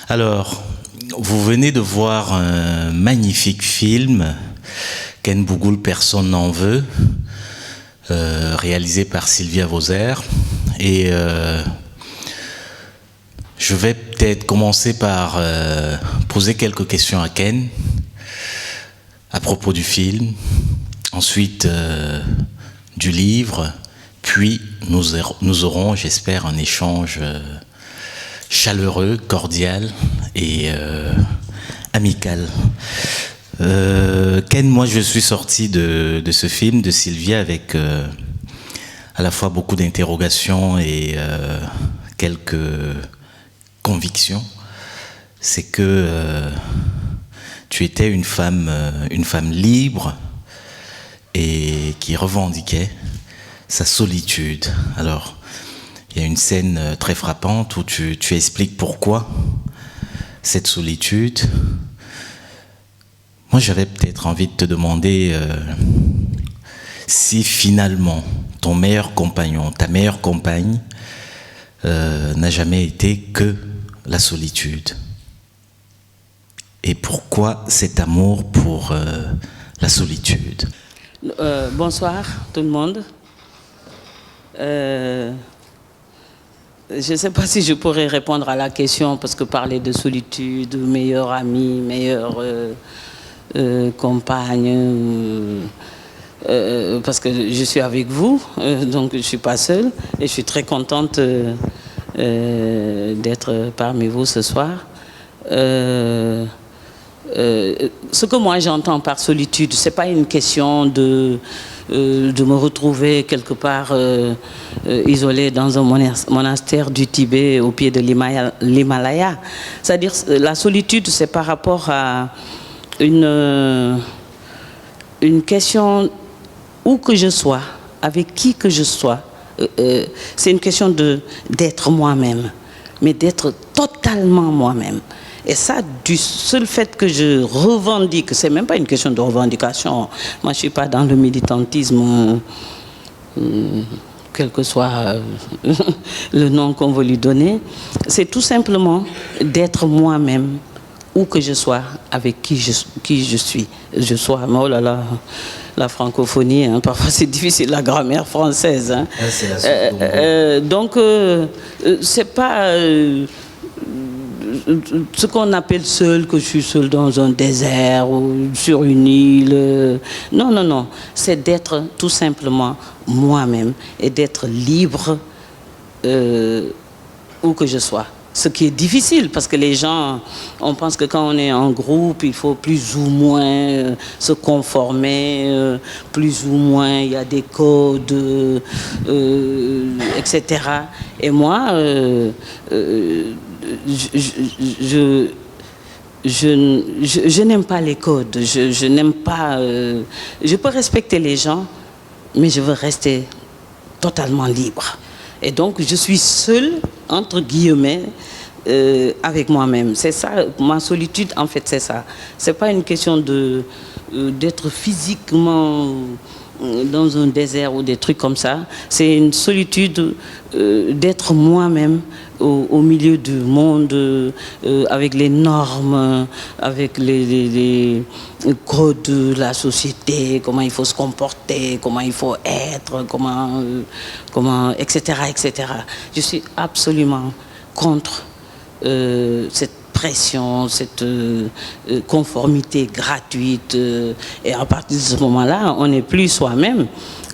Alors, vous venez de voir un magnifique film, Ken Bougoul, personne n'en veut, réalisé par Sylvia Vauser. Et je vais peut-être commencer par poser quelques questions à Ken à propos du film, ensuite du livre, puis nous aurons, j'espère, un échange chaleureux, cordial et amical. Ken, moi je suis sorti de ce film de Sylvia avec à la fois beaucoup d'interrogations et quelques convictions. C'est que tu étais une femme libre et qui revendiquait sa solitude. Alors, il y a une scène très frappante où tu expliques pourquoi cette solitude. Moi, j'avais peut-être envie de te demander si finalement ton meilleur compagnon, ta meilleure compagne, n'a jamais été que la solitude. Et pourquoi cet amour pour la solitude? Bonsoir tout le monde. Je ne sais pas si je pourrais répondre à la question, parce que parler de solitude, meilleur ami, meilleure compagne, parce que je suis avec vous, donc je ne suis pas seule, et je suis très contente d'être parmi vous ce soir. Ce que moi j'entends par solitude, ce n'est pas une question de me retrouver quelque part isolé dans un monastère du Tibet au pied de l'Himalaya. C'est-à-dire la solitude, c'est par rapport à une question où que je sois, avec qui que je sois. C'est une question d'être moi-même, mais d'être totalement moi-même. Et ça, du seul fait que je revendique, c'est même pas une question de revendication. Moi, je suis pas dans le militantisme, quel que soit le nom qu'on veut lui donner. C'est tout simplement d'être moi-même, où que je sois, avec qui je suis. Je sois, oh là là, la francophonie, hein, parfois c'est difficile, la grammaire française. Hein. Ah, c'est donc, c'est pas... ce qu'on appelle seul, que je suis seul dans un désert ou sur une île. Non, non, non. C'est d'être tout simplement moi-même et d'être libre où que je sois. Ce qui est difficile, parce que les gens, on pense que quand on est en groupe, il faut plus ou moins se conformer, plus ou moins il y a des codes, etc. Et moi, je n'aime pas les codes, je n'aime pas... je peux respecter les gens, mais je veux rester totalement libre. Et donc, je suis seule, entre guillemets, avec moi-même. C'est ça, ma solitude, en fait, c'est ça. C'est pas une question d'être physiquement dans un désert ou des trucs comme ça. C'est une solitude d'être moi-même au milieu du monde, avec les normes, avec les codes de la société, comment il faut se comporter, comment il faut être, comment etc., etc. Je suis absolument contre cette pression, cette conformité gratuite. Et à partir de ce moment-là, on n'est plus soi-même.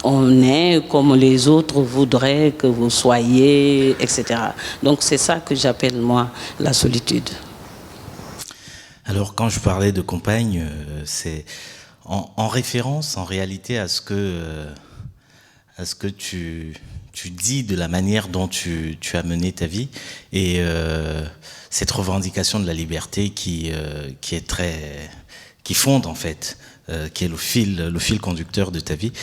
On est comme les autres voudraient que vous soyez, etc. Donc c'est ça que j'appelle, moi, la solitude. Alors, quand je parlais de compagne, c'est en référence, en réalité, à ce que tu dis de la manière dont tu as mené ta vie et cette revendication de la liberté qui fonde en fait, qui est le fil conducteur de ta vie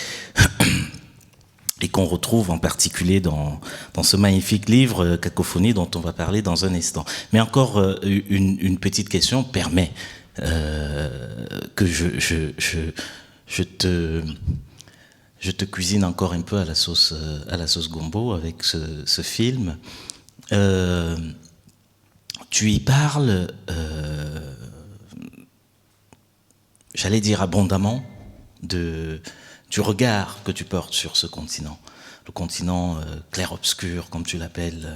et qu'on retrouve en particulier dans ce magnifique livre Cacophonie dont on va parler dans un instant. Mais encore une petite question permet que je te cuisine encore un peu à la sauce gombo avec ce film. tu y parles, j'allais dire abondamment, du regard que tu portes sur ce continent. Le continent clair-obscur, comme tu l'appelles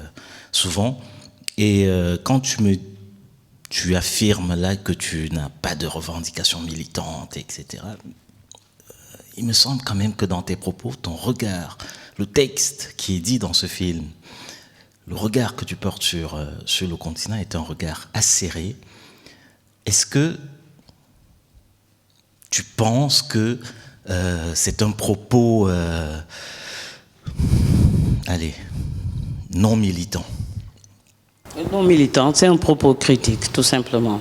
souvent. Et quand tu affirmes là que tu n'as pas de revendications militantes, etc., il me semble quand même que dans tes propos, ton regard, le texte qui est dit dans ce film, le regard que tu portes sur le continent est un regard acéré. Est-ce que tu penses que c'est un propos, non militant? Non militant, c'est un propos critique, tout simplement.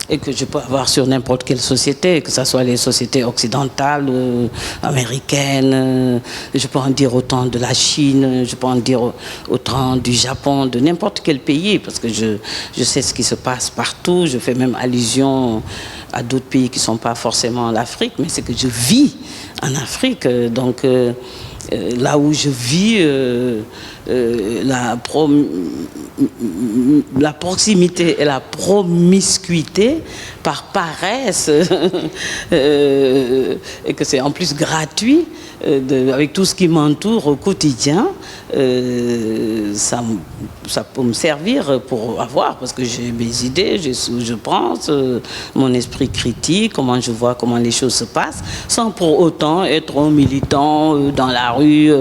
Et que je peux avoir sur n'importe quelle société, que ce soit les sociétés occidentales, américaines, je peux en dire autant de la Chine, je peux en dire autant du Japon, de n'importe quel pays, parce que je sais ce qui se passe partout, je fais même allusion à d'autres pays qui ne sont pas forcément l'Afrique, mais c'est que je vis en Afrique, donc là où je vis, la proximité et la promiscuité par paresse et que c'est en plus gratuit avec tout ce qui m'entoure au quotidien, ça peut me servir pour avoir, parce que j'ai mes idées, je pense, mon esprit critique, comment je vois comment les choses se passent, sans pour autant être un militant dans la rue.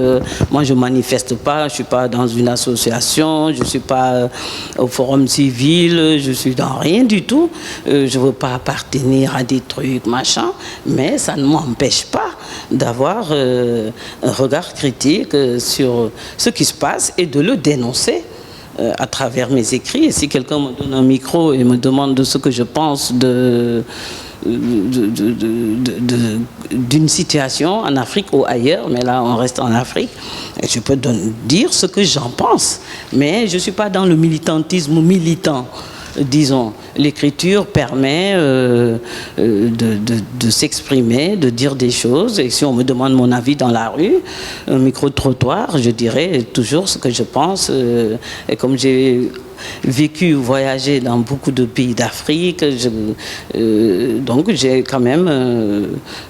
Moi je manifeste pas, je suis pas dans une association, je suis pas au forum civil, je suis dans rien du tout, je veux pas appartenir à des trucs machin, mais ça ne m'empêche pas d'avoir un regard critique sur ce qui se passe et de le dénoncer à travers mes écrits. Et si quelqu'un me donne un micro et me demande de ce que je pense d'une situation en Afrique ou ailleurs, mais là on reste en Afrique, je peux dire ce que j'en pense, mais je ne suis pas dans le militantisme militant. Disons, l'écriture permet de s'exprimer, de dire des choses. Et si on me demande mon avis dans la rue, un micro-trottoir, je dirais toujours ce que je pense. Et comme j'ai vécu, voyagé dans beaucoup de pays d'Afrique, donc j'ai quand même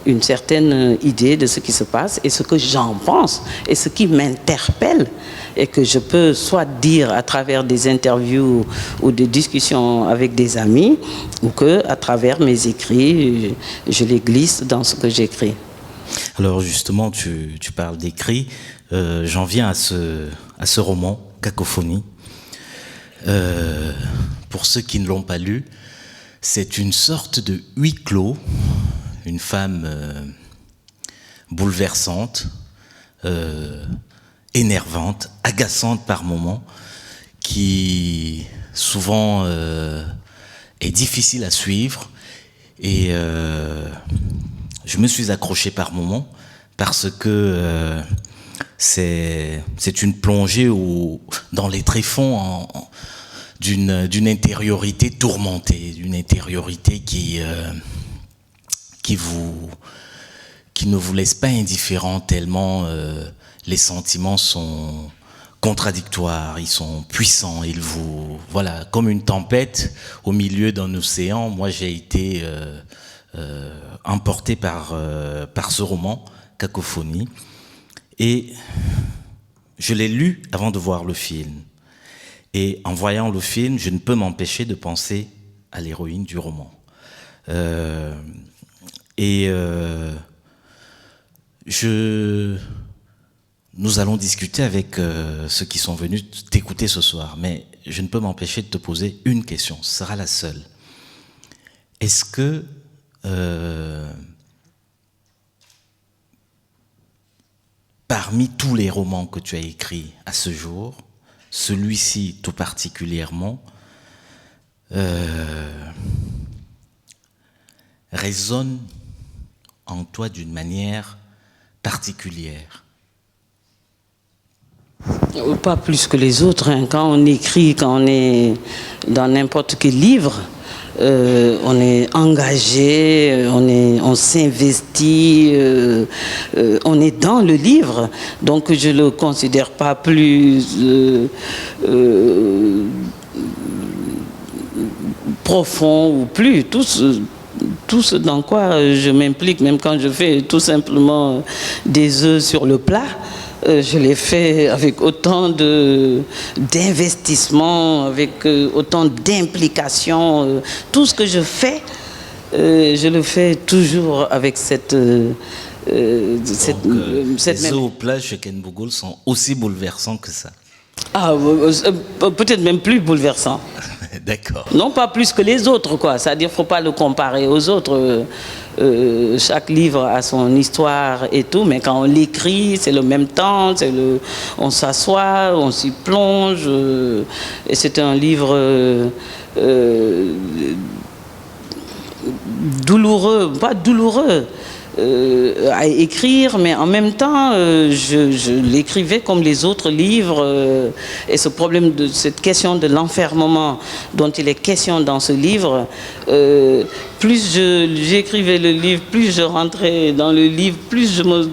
une certaine idée de ce qui se passe et ce que j'en pense et ce qui m'interpelle et que je peux soit dire à travers des interviews ou des discussions avec des amis, ou que à travers mes écrits, je les glisse dans ce que j'écris. Alors justement, tu parles d'écrits. J'en viens à ce roman, Cacophonie. Pour ceux qui ne l'ont pas lu, c'est une sorte de huis clos, une femme bouleversante, énervante, agaçante par moments, qui souvent est difficile à suivre. Et je me suis accroché par moments parce que c'est une plongée dans les tréfonds d'une intériorité tourmentée, d'une intériorité qui ne vous laisse pas indifférent tellement les sentiments sont contradictoires, ils sont puissants, voilà, comme une tempête au milieu d'un océan. Moi, j'ai été emporté par ce roman, Cacophonie, et je l'ai lu avant de voir le film. Et en voyant le film, je ne peux m'empêcher de penser à l'héroïne du roman. Nous allons discuter avec ceux qui sont venus t'écouter ce soir, mais je ne peux m'empêcher de te poser une question, ce sera la seule. Est-ce que parmi tous les romans que tu as écrits à ce jour, celui-ci tout particulièrement résonne en toi d'une manière particulière? Pas plus que les autres, hein. Quand on écrit, quand on est dans n'importe quel livre, on est engagé, on s'investit, on est dans le livre. Donc je ne le considère pas plus profond ou plus, tout ce dans quoi je m'implique, même quand je fais tout simplement des œufs sur le plat, je l'ai fait avec autant d'investissement, avec autant d'implication. Tout ce que je fais, je le fais toujours avec cette les œufs au plat chez Ken Bougoul sont aussi bouleversants que ça. Ah, peut-être même plus bouleversant. D'accord. Non pas plus que les autres, quoi. C'est-à-dire qu'il ne faut pas le comparer aux autres. Chaque livre a son histoire et tout, mais quand on l'écrit, c'est le même temps, on s'assoit, on s'y plonge. Et c'est un livre douloureux, pas douloureux. À écrire, mais en même temps, je l'écrivais comme les autres livres. Et ce problème de cette question de l'enfermement dont il est question dans ce livre, plus j'écrivais le livre, plus je rentrais dans le livre, plus je me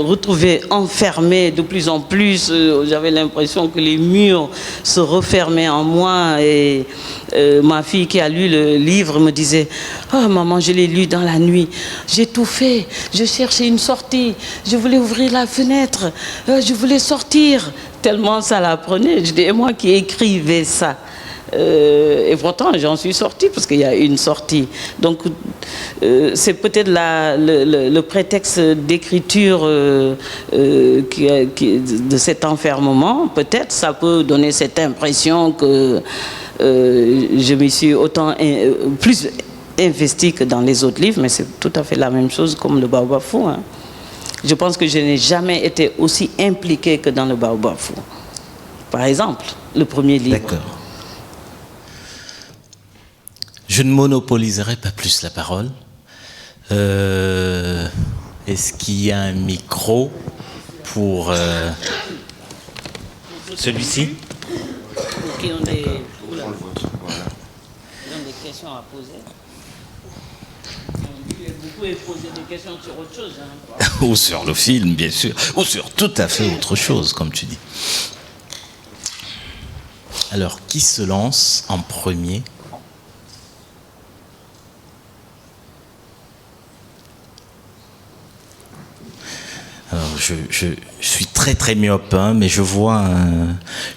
retrouvais enfermée de plus en plus. J'avais l'impression que les murs se refermaient en moi. Et ma fille qui a lu le livre me disait « Oh maman, je l'ai lu dans la nuit. J'ai tout fait. Je cherchais une sortie. Je voulais ouvrir la fenêtre. Je voulais sortir. » Tellement ça la prenait. Je dis, et moi qui écrivais ça. Et pourtant, j'en suis sortie parce qu'il y a une sortie. Donc, c'est peut-être le prétexte d'écriture de cet enfermement. Peut-être ça peut donner cette impression que je me suis autant plus investi que dans les autres livres, mais c'est tout à fait la même chose comme le Baobab Fou. Hein. Je pense que je n'ai jamais été aussi impliqué que dans le Baobab Fou. Par exemple, le premier livre. D'accord. Je ne monopoliserai pas plus la parole. Est-ce qu'il y a un micro pour celui-ci? Qui ont des questions à poser. Vous pouvez poser des questions sur autre chose. Hein. Ou sur le film, bien sûr. Ou sur tout à fait autre chose, comme tu dis. Alors, qui se lance en premier? Alors, je suis très très myope, hein, mais je vois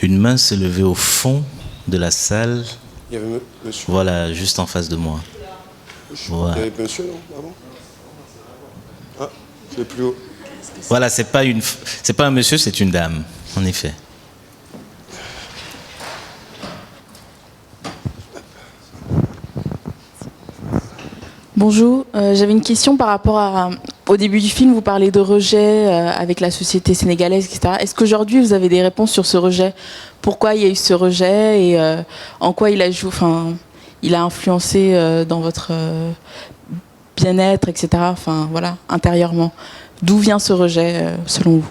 une main se lever au fond de la salle. Il y avait monsieur. Voilà, juste en face de moi. Voilà. Il y avait monsieur, non? Avant? Ah, c'est plus haut. Voilà, c'est pas un monsieur, c'est une dame, en effet. Bonjour, j'avais une question par rapport au début du film, vous parlez de rejet avec la société sénégalaise, etc. Est-ce qu'aujourd'hui vous avez des réponses sur ce rejet? Pourquoi il y a eu ce rejet et en quoi il a influencé dans votre bien-être, etc. Enfin voilà, intérieurement. D'où vient ce rejet selon vous?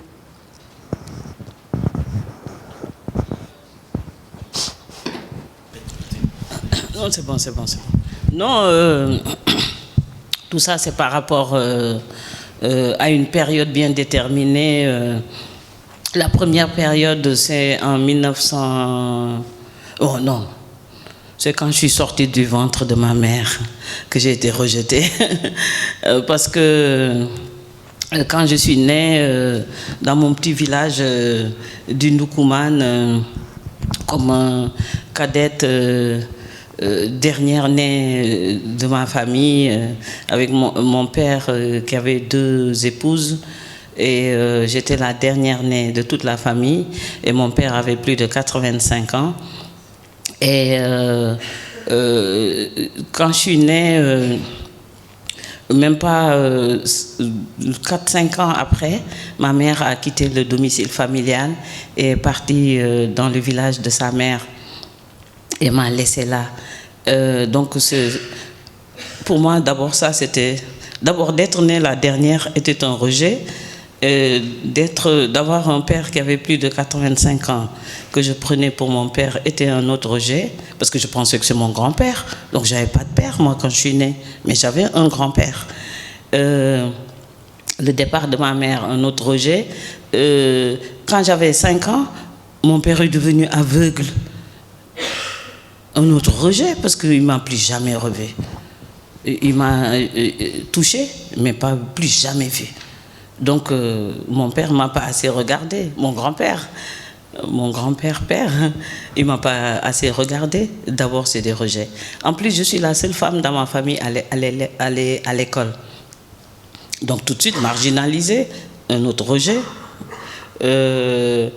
Non, c'est bon. Non, tout ça, c'est par rapport à une période bien déterminée. La première période, c'est en 1900... Oh non, c'est quand je suis sortie du ventre de ma mère que j'ai été rejetée. Parce que quand je suis née dans mon petit village du Ndoukoumane, comme cadette... dernière née de ma famille, avec mon père qui avait 2 épouses, et j'étais la dernière née de toute la famille, et mon père avait plus de 85 ans. Et quand je suis née, même pas 4-5 ans après, ma mère a quitté le domicile familial et est partie dans le village de sa mère et m'a laissée là. Donc, pour moi, d'abord, ça, c'était... D'abord, d'être née la dernière était un rejet. D'avoir un père qui avait plus de 85 ans, que je prenais pour mon père, était un autre rejet, parce que je pensais que c'est mon grand-père. Donc, je n'avais pas de père, moi, quand je suis née. Mais j'avais un grand-père. Le départ de ma mère, un autre rejet. Quand j'avais 5 ans, mon père est devenu aveugle. un autre rejet parce qu'il ne m'a plus jamais revu. Il m'a touché, mais pas plus jamais vu. Donc, mon père ne m'a pas assez regardé, mon grand-père, père, il ne m'a pas assez regardé. D'abord, c'est des rejets. En plus, je suis la seule femme dans ma famille à aller à l'école. Donc, tout de suite, marginalisée, un autre rejet. Le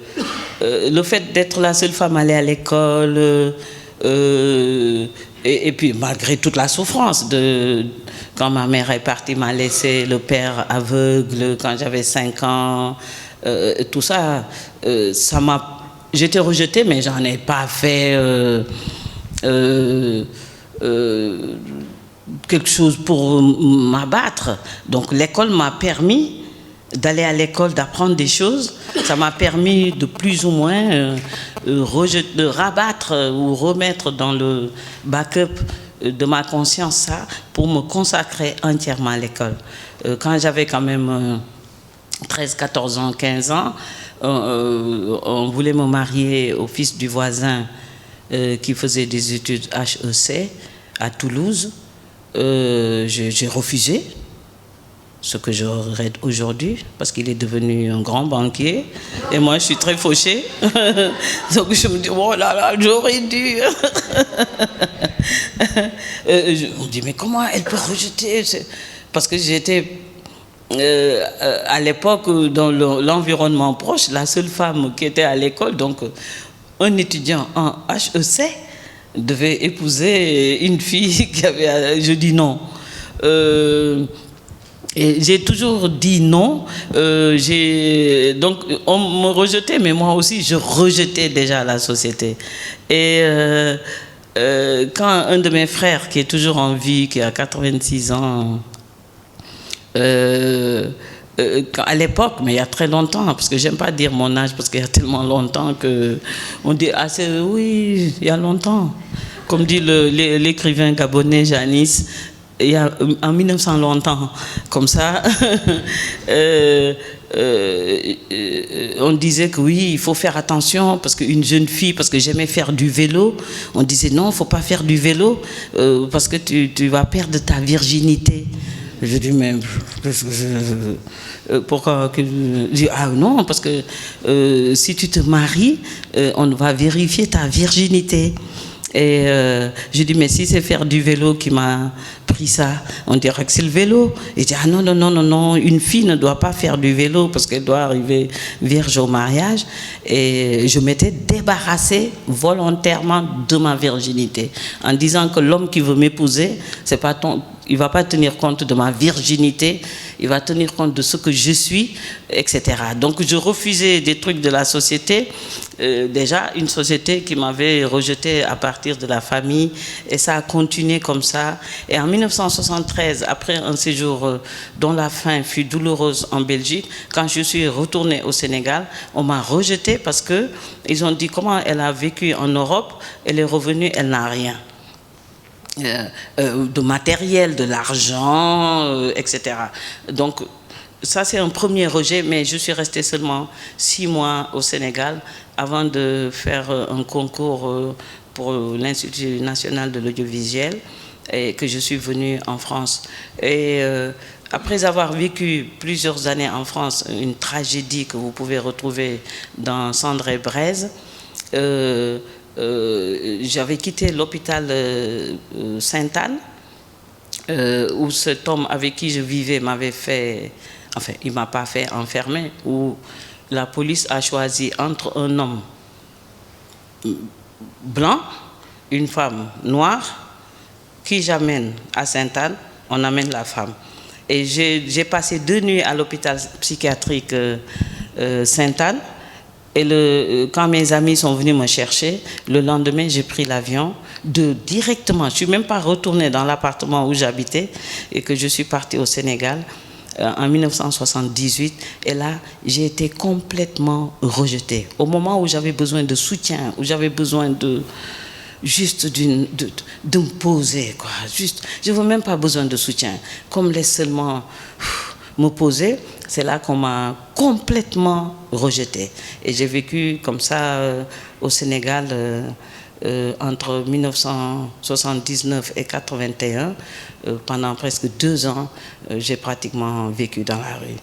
fait d'être la seule femme à aller à l'école, et puis malgré toute la souffrance, quand ma mère est partie, m'a laissé le père aveugle quand j'avais 5 ans, tout ça, j'étais rejetée, mais j'en ai pas fait quelque chose pour m'abattre. Donc l'école m'a permis d'aller à l'école, d'apprendre des choses. Ça m'a permis de plus ou moins de rabattre ou remettre dans le backup de ma conscience ça pour me consacrer entièrement à l'école. Quand j'avais quand même 13, 14 ans, 15 ans, on voulait me marier au fils du voisin qui faisait des études HEC à Toulouse. J'ai refusé, ce que je regrette aujourd'hui, parce qu'il est devenu un grand banquier, et moi je suis très fauchée. Donc je me dis, oh là là, j'aurais dû. On me dit, mais comment elle peut rejeter? Parce que j'étais, à l'époque, dans l'environnement proche, la seule femme qui était à l'école, donc un étudiant en HEC devait épouser une fille qui avait... Je dis non. Et j'ai toujours dit non. Donc, on me rejetait, mais moi aussi, je rejetais déjà la société. Et quand un de mes frères, qui est toujours en vie, qui a 86 ans, à l'époque, mais il y a très longtemps, parce que j'aime pas dire mon âge, parce qu'il y a tellement longtemps qu'on dit, ah c'est, oui, il y a longtemps. Comme dit l'écrivain gabonais Janis, il y a, en 1900 longtemps, comme ça, on disait que oui, il faut faire attention, parce qu'une jeune fille, parce que j'aimais faire du vélo, on disait non, il ne faut pas faire du vélo, parce que tu vas perdre ta virginité. Je dis, mais pourquoi je dis, ah non, parce que si tu te maries, on va vérifier ta virginité. Et je dis, mais si c'est faire du vélo qui m'a pris ça, on dirait que c'est le vélo. Et je dis, ah non, non, non, non, non, une fille ne doit pas faire du vélo parce qu'elle doit arriver vierge au mariage. Et je m'étais débarrassée volontairement de ma virginité en disant que l'homme qui veut m'épouser, c'est pas il ne va pas tenir compte de ma virginité, il va tenir compte de ce que je suis, etc. Donc je refusais des trucs de la société, déjà une société qui m'avait rejeté à partir de la famille, et ça a continué comme ça. Et en 1973, après un séjour dont la fin fut douloureuse en Belgique, quand je suis retournée au Sénégal, on m'a rejetée parce qu'ils ont dit comment elle a vécu en Europe, elle est revenue, elle n'a rien. De matériel, de l'argent, etc. Donc ça c'est un premier rejet, mais je suis restée seulement 6 mois au Sénégal avant de faire un concours pour l'Institut national de l'audiovisuel et que je suis venue en France. Et après avoir vécu plusieurs années en France, une tragédie que vous pouvez retrouver dans Cendres et Braise, j'avais quitté l'hôpital Sainte-Anne, où cet homme avec qui je vivais m'avait fait, enfin il ne m'a pas fait enfermer, où la police a choisi entre un homme blanc, une femme noire, qui j'amène à Sainte-Anne, on amène la femme. Et j'ai passé 2 nuits à l'hôpital psychiatrique Sainte-Anne. Et quand mes amis sont venus me chercher, le lendemain, j'ai pris l'avion directement. Je ne suis même pas retournée dans l'appartement où j'habitais et que je suis partie au Sénégal en 1978. Et là, j'ai été complètement rejetée. Au moment où j'avais besoin de soutien, où j'avais besoin juste de me poser, quoi. Juste, je n'avais même pas besoin de soutien. Comme laisse seulement me poser, c'est là qu'on m'a complètement rejetée. Et j'ai vécu comme ça au Sénégal entre 1979 et 81, pendant presque 2 ans, j'ai pratiquement vécu dans la rue.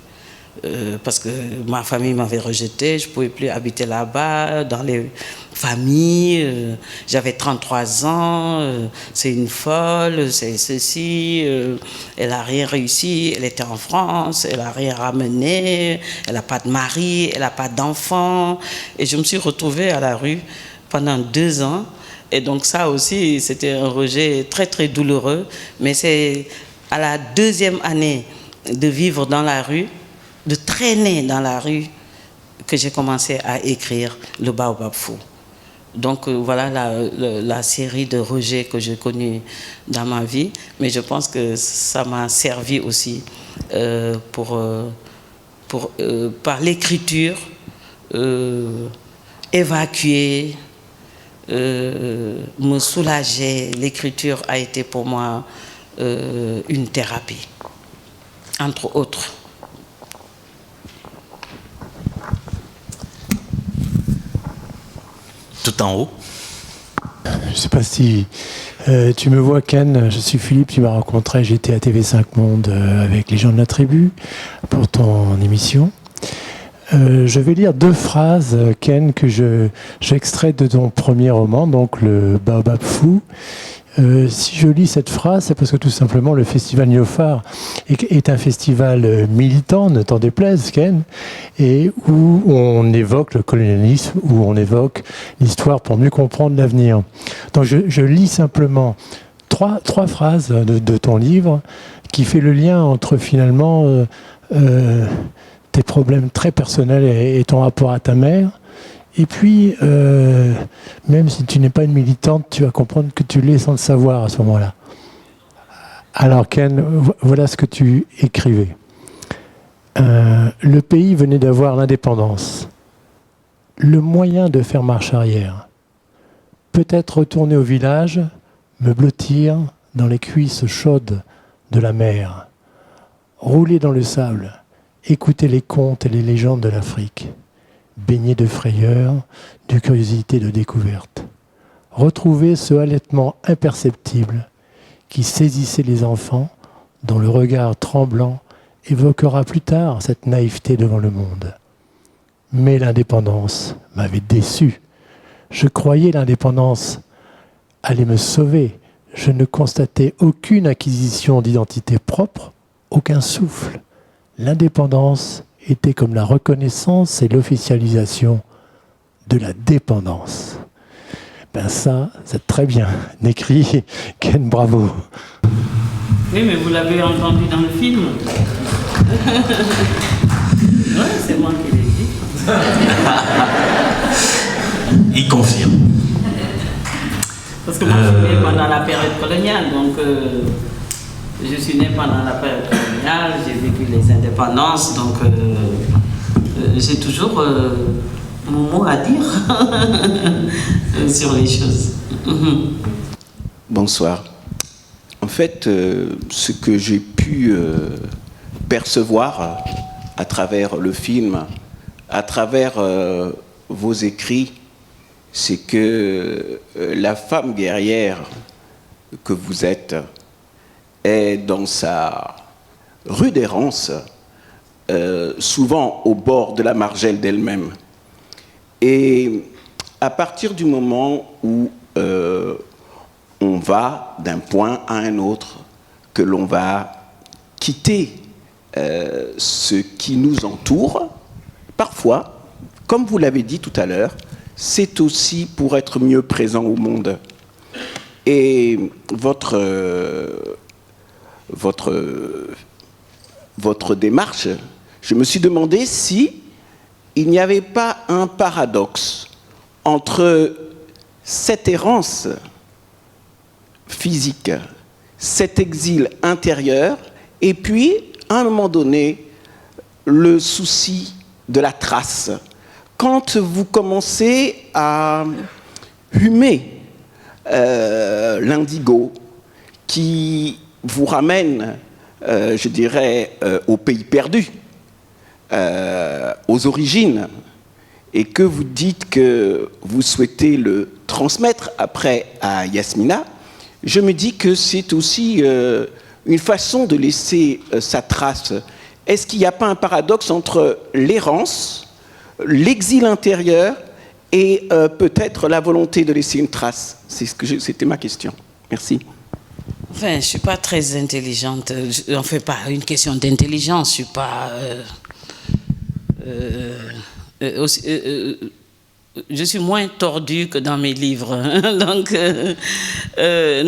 Parce que ma famille m'avait rejeté, je ne pouvais plus habiter là-bas, dans les familles. J'avais 33 ans, c'est une folle, c'est ceci. Elle n'a rien réussi, elle était en France, elle n'a rien ramené, elle n'a pas de mari, elle n'a pas d'enfant. Et je me suis retrouvée à la rue pendant 2 ans. Et donc ça aussi, c'était un rejet très très douloureux. Mais c'est à la 2e année de vivre dans la rue, de traîner dans la rue, que j'ai commencé à écrire Le Baobab Fou. Donc voilà la série de rejets que j'ai connus dans ma vie. Mais je pense que ça m'a servi aussi par l'écriture, évacuer, me soulager. L'écriture a été pour moi une thérapie, entre autres. Tout en haut. Je ne sais pas si tu me vois, Ken. Je suis Philippe, tu m'as rencontré. J'étais à TV5 Monde avec les gens de la tribu pour ton émission. Je vais lire 2 phrases, Ken, que j'extrais de ton premier roman, donc Le Baobab Fou. Si je lis cette phrase, c'est parce que tout simplement le festival Néophare est un festival militant, ne t'en déplaise, Ken, et où on évoque le colonialisme, où on évoque l'histoire pour mieux comprendre l'avenir. Donc je lis simplement trois phrases de ton livre qui fait le lien entre finalement tes problèmes très personnels et ton rapport à ta mère. Et puis, même si tu n'es pas une militante, tu vas comprendre que tu l'es sans le savoir à ce moment-là. Alors Ken, voilà ce que tu écrivais. Le pays venait d'avoir l'indépendance. Le moyen de faire marche arrière. Peut-être retourner au village, me blottir dans les cuisses chaudes de la mer. Rouler dans le sable, écouter les contes et les légendes de l'Afrique. Baigné de frayeur, de curiosité, de découverte. Retrouver ce halètement imperceptible qui saisissait les enfants, dont le regard tremblant évoquera plus tard cette naïveté devant le monde. Mais l'indépendance m'avait déçu. Je croyais l'indépendance allait me sauver. Je ne constatais aucune acquisition d'identité propre, aucun souffle. L'indépendance était comme la reconnaissance et l'officialisation de la dépendance. Ben ça, c'est très bien écrit. Ken, bravo. Oui, mais vous l'avez entendu dans le film. Oui, c'est moi qui l'ai dit. Il confirme. Parce que moi, je suis née pendant la période coloniale, donc je suis née pendant la période coloniale, j'ai vécu les indépendances, donc j'ai toujours mon mot à dire sur les choses. Bonsoir. En fait, ce que j'ai pu percevoir à travers le film, à travers vos écrits, c'est que la femme guerrière que vous êtes est dans sa rude errance, souvent au bord de la margelle d'elle-même. Et à partir du moment où on va d'un point à un autre, que l'on va quitter ce qui nous entoure, parfois, comme vous l'avez dit tout à l'heure, c'est aussi pour être mieux présent au monde. Et votre démarche, je me suis demandé si il n'y avait pas un paradoxe entre cette errance physique, cet exil intérieur, et puis, à un moment donné, le souci de la trace. Quand vous commencez à humer l'indigo qui vous ramène, je dirais, au pays perdu, aux origines, et que vous dites que vous souhaitez le transmettre après à Yasmina, je me dis que c'est aussi une façon de laisser sa trace. Est-ce qu'il n'y a pas un paradoxe entre l'errance, l'exil intérieur et peut-être la volonté de laisser une trace? C'était ma question. Merci. Enfin, je ne suis pas très intelligente. On ne fait pas une question d'intelligence. Je ne suis pas... je suis moins tordue que dans mes livres. Donc,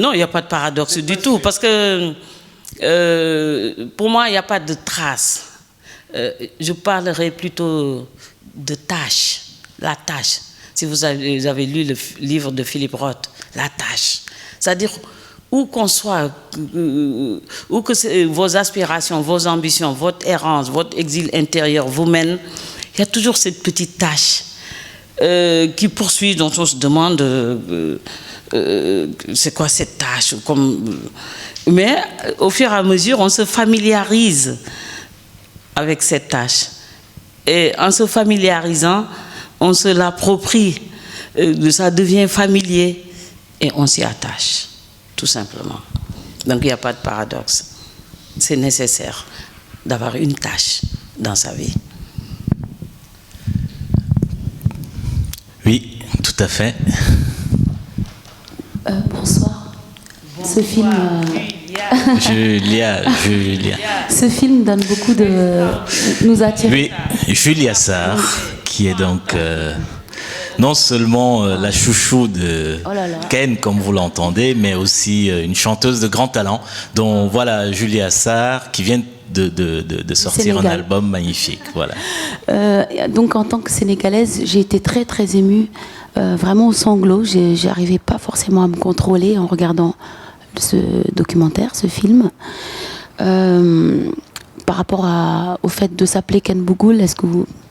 non, il n'y a pas de paradoxe du tout. Parce que, pour moi, il n'y a pas de trace. Je parlerai plutôt de tâche. La tâche. Si vous avez lu le livre de Philippe Roth, La tâche. C'est-à-dire, où qu'on soit, où que vos aspirations, vos ambitions, votre errance, votre exil intérieur vous mènent, il y a toujours cette petite tâche qui poursuit, dont on se demande c'est quoi cette tâche. Mais au fur et à mesure, on se familiarise avec cette tâche. Et en se familiarisant, on se l'approprie, ça devient familier et on s'y attache, tout simplement. Donc il n'y a pas de paradoxe. C'est nécessaire d'avoir une tâche dans sa vie. Oui, tout à fait. Bonsoir. Ce film, Julia. ce film donne beaucoup de... nous attire. Oui, Julia Sarr, qui est donc non seulement la chouchou de Ken, comme vous l'entendez, mais aussi une chanteuse de grand talent, dont voilà Julia Sarr, qui vient de sortir un album magnifique. Voilà. Donc en tant que Sénégalaise, j'ai été très très émue, vraiment au sanglot. J'arrivais pas forcément à me contrôler en regardant ce documentaire, ce film. Par rapport au fait de s'appeler Ken Bougoul,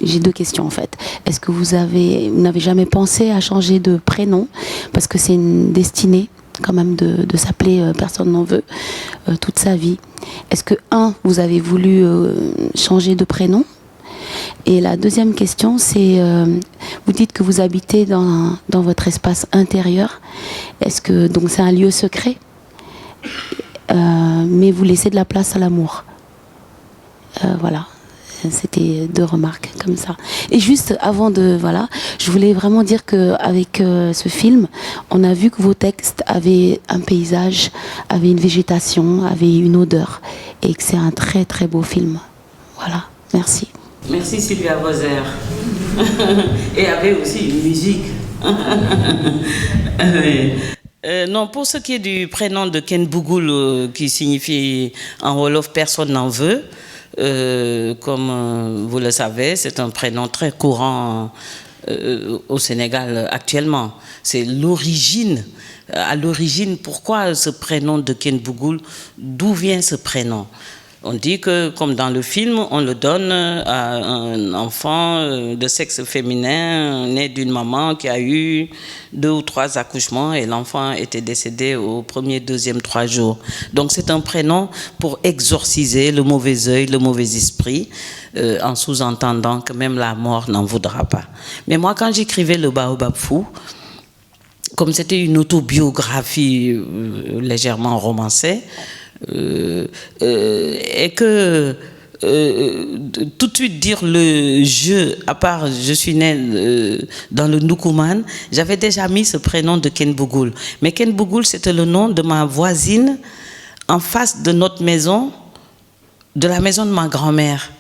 j'ai deux questions en fait. Est-ce que vous n'avez jamais pensé à changer de prénom, parce que c'est une destinée quand même de s'appeler, personne n'en veut, toute sa vie. Est-ce que, vous avez voulu changer de prénom? Et la deuxième question, c'est, vous dites que vous habitez dans votre espace intérieur. Est-ce que, donc c'est un lieu secret, mais vous laissez de la place à l'amour? Voilà. C'était deux remarques comme ça. Et juste avant je voulais vraiment dire qu'avec ce film, on a vu que vos textes avaient un paysage, avaient une végétation, avaient une odeur, et que c'est un très très beau film. Voilà, merci. Merci Sylvia Roser. Et avait aussi une musique. Non, pour ce qui est du prénom de Ken Bougoul, qui signifie en wolof personne n'en veut, comme vous le savez, c'est un prénom très courant au Sénégal actuellement. C'est l'origine. À l'origine, pourquoi ce prénom de Ken Bougoul? D'où vient ce prénom? On dit que, comme dans le film, on le donne à un enfant de sexe féminin, né d'une maman qui a eu 2 ou 3 accouchements, et l'enfant était décédé au 1er, 2e, 3 jours. Donc c'est un prénom pour exorciser le mauvais œil, le mauvais esprit, en sous-entendant que même la mort n'en voudra pas. Mais moi, quand j'écrivais Le Baobab Fou, comme c'était une autobiographie légèrement romancée, et que tout de suite dire le je, à part je suis née dans le Ndoukoumane, j'avais déjà mis ce prénom de Ken Bougoul. Mais Ken Bougoul, c'était le nom de ma voisine en face de notre maison, de la maison de ma grand-mère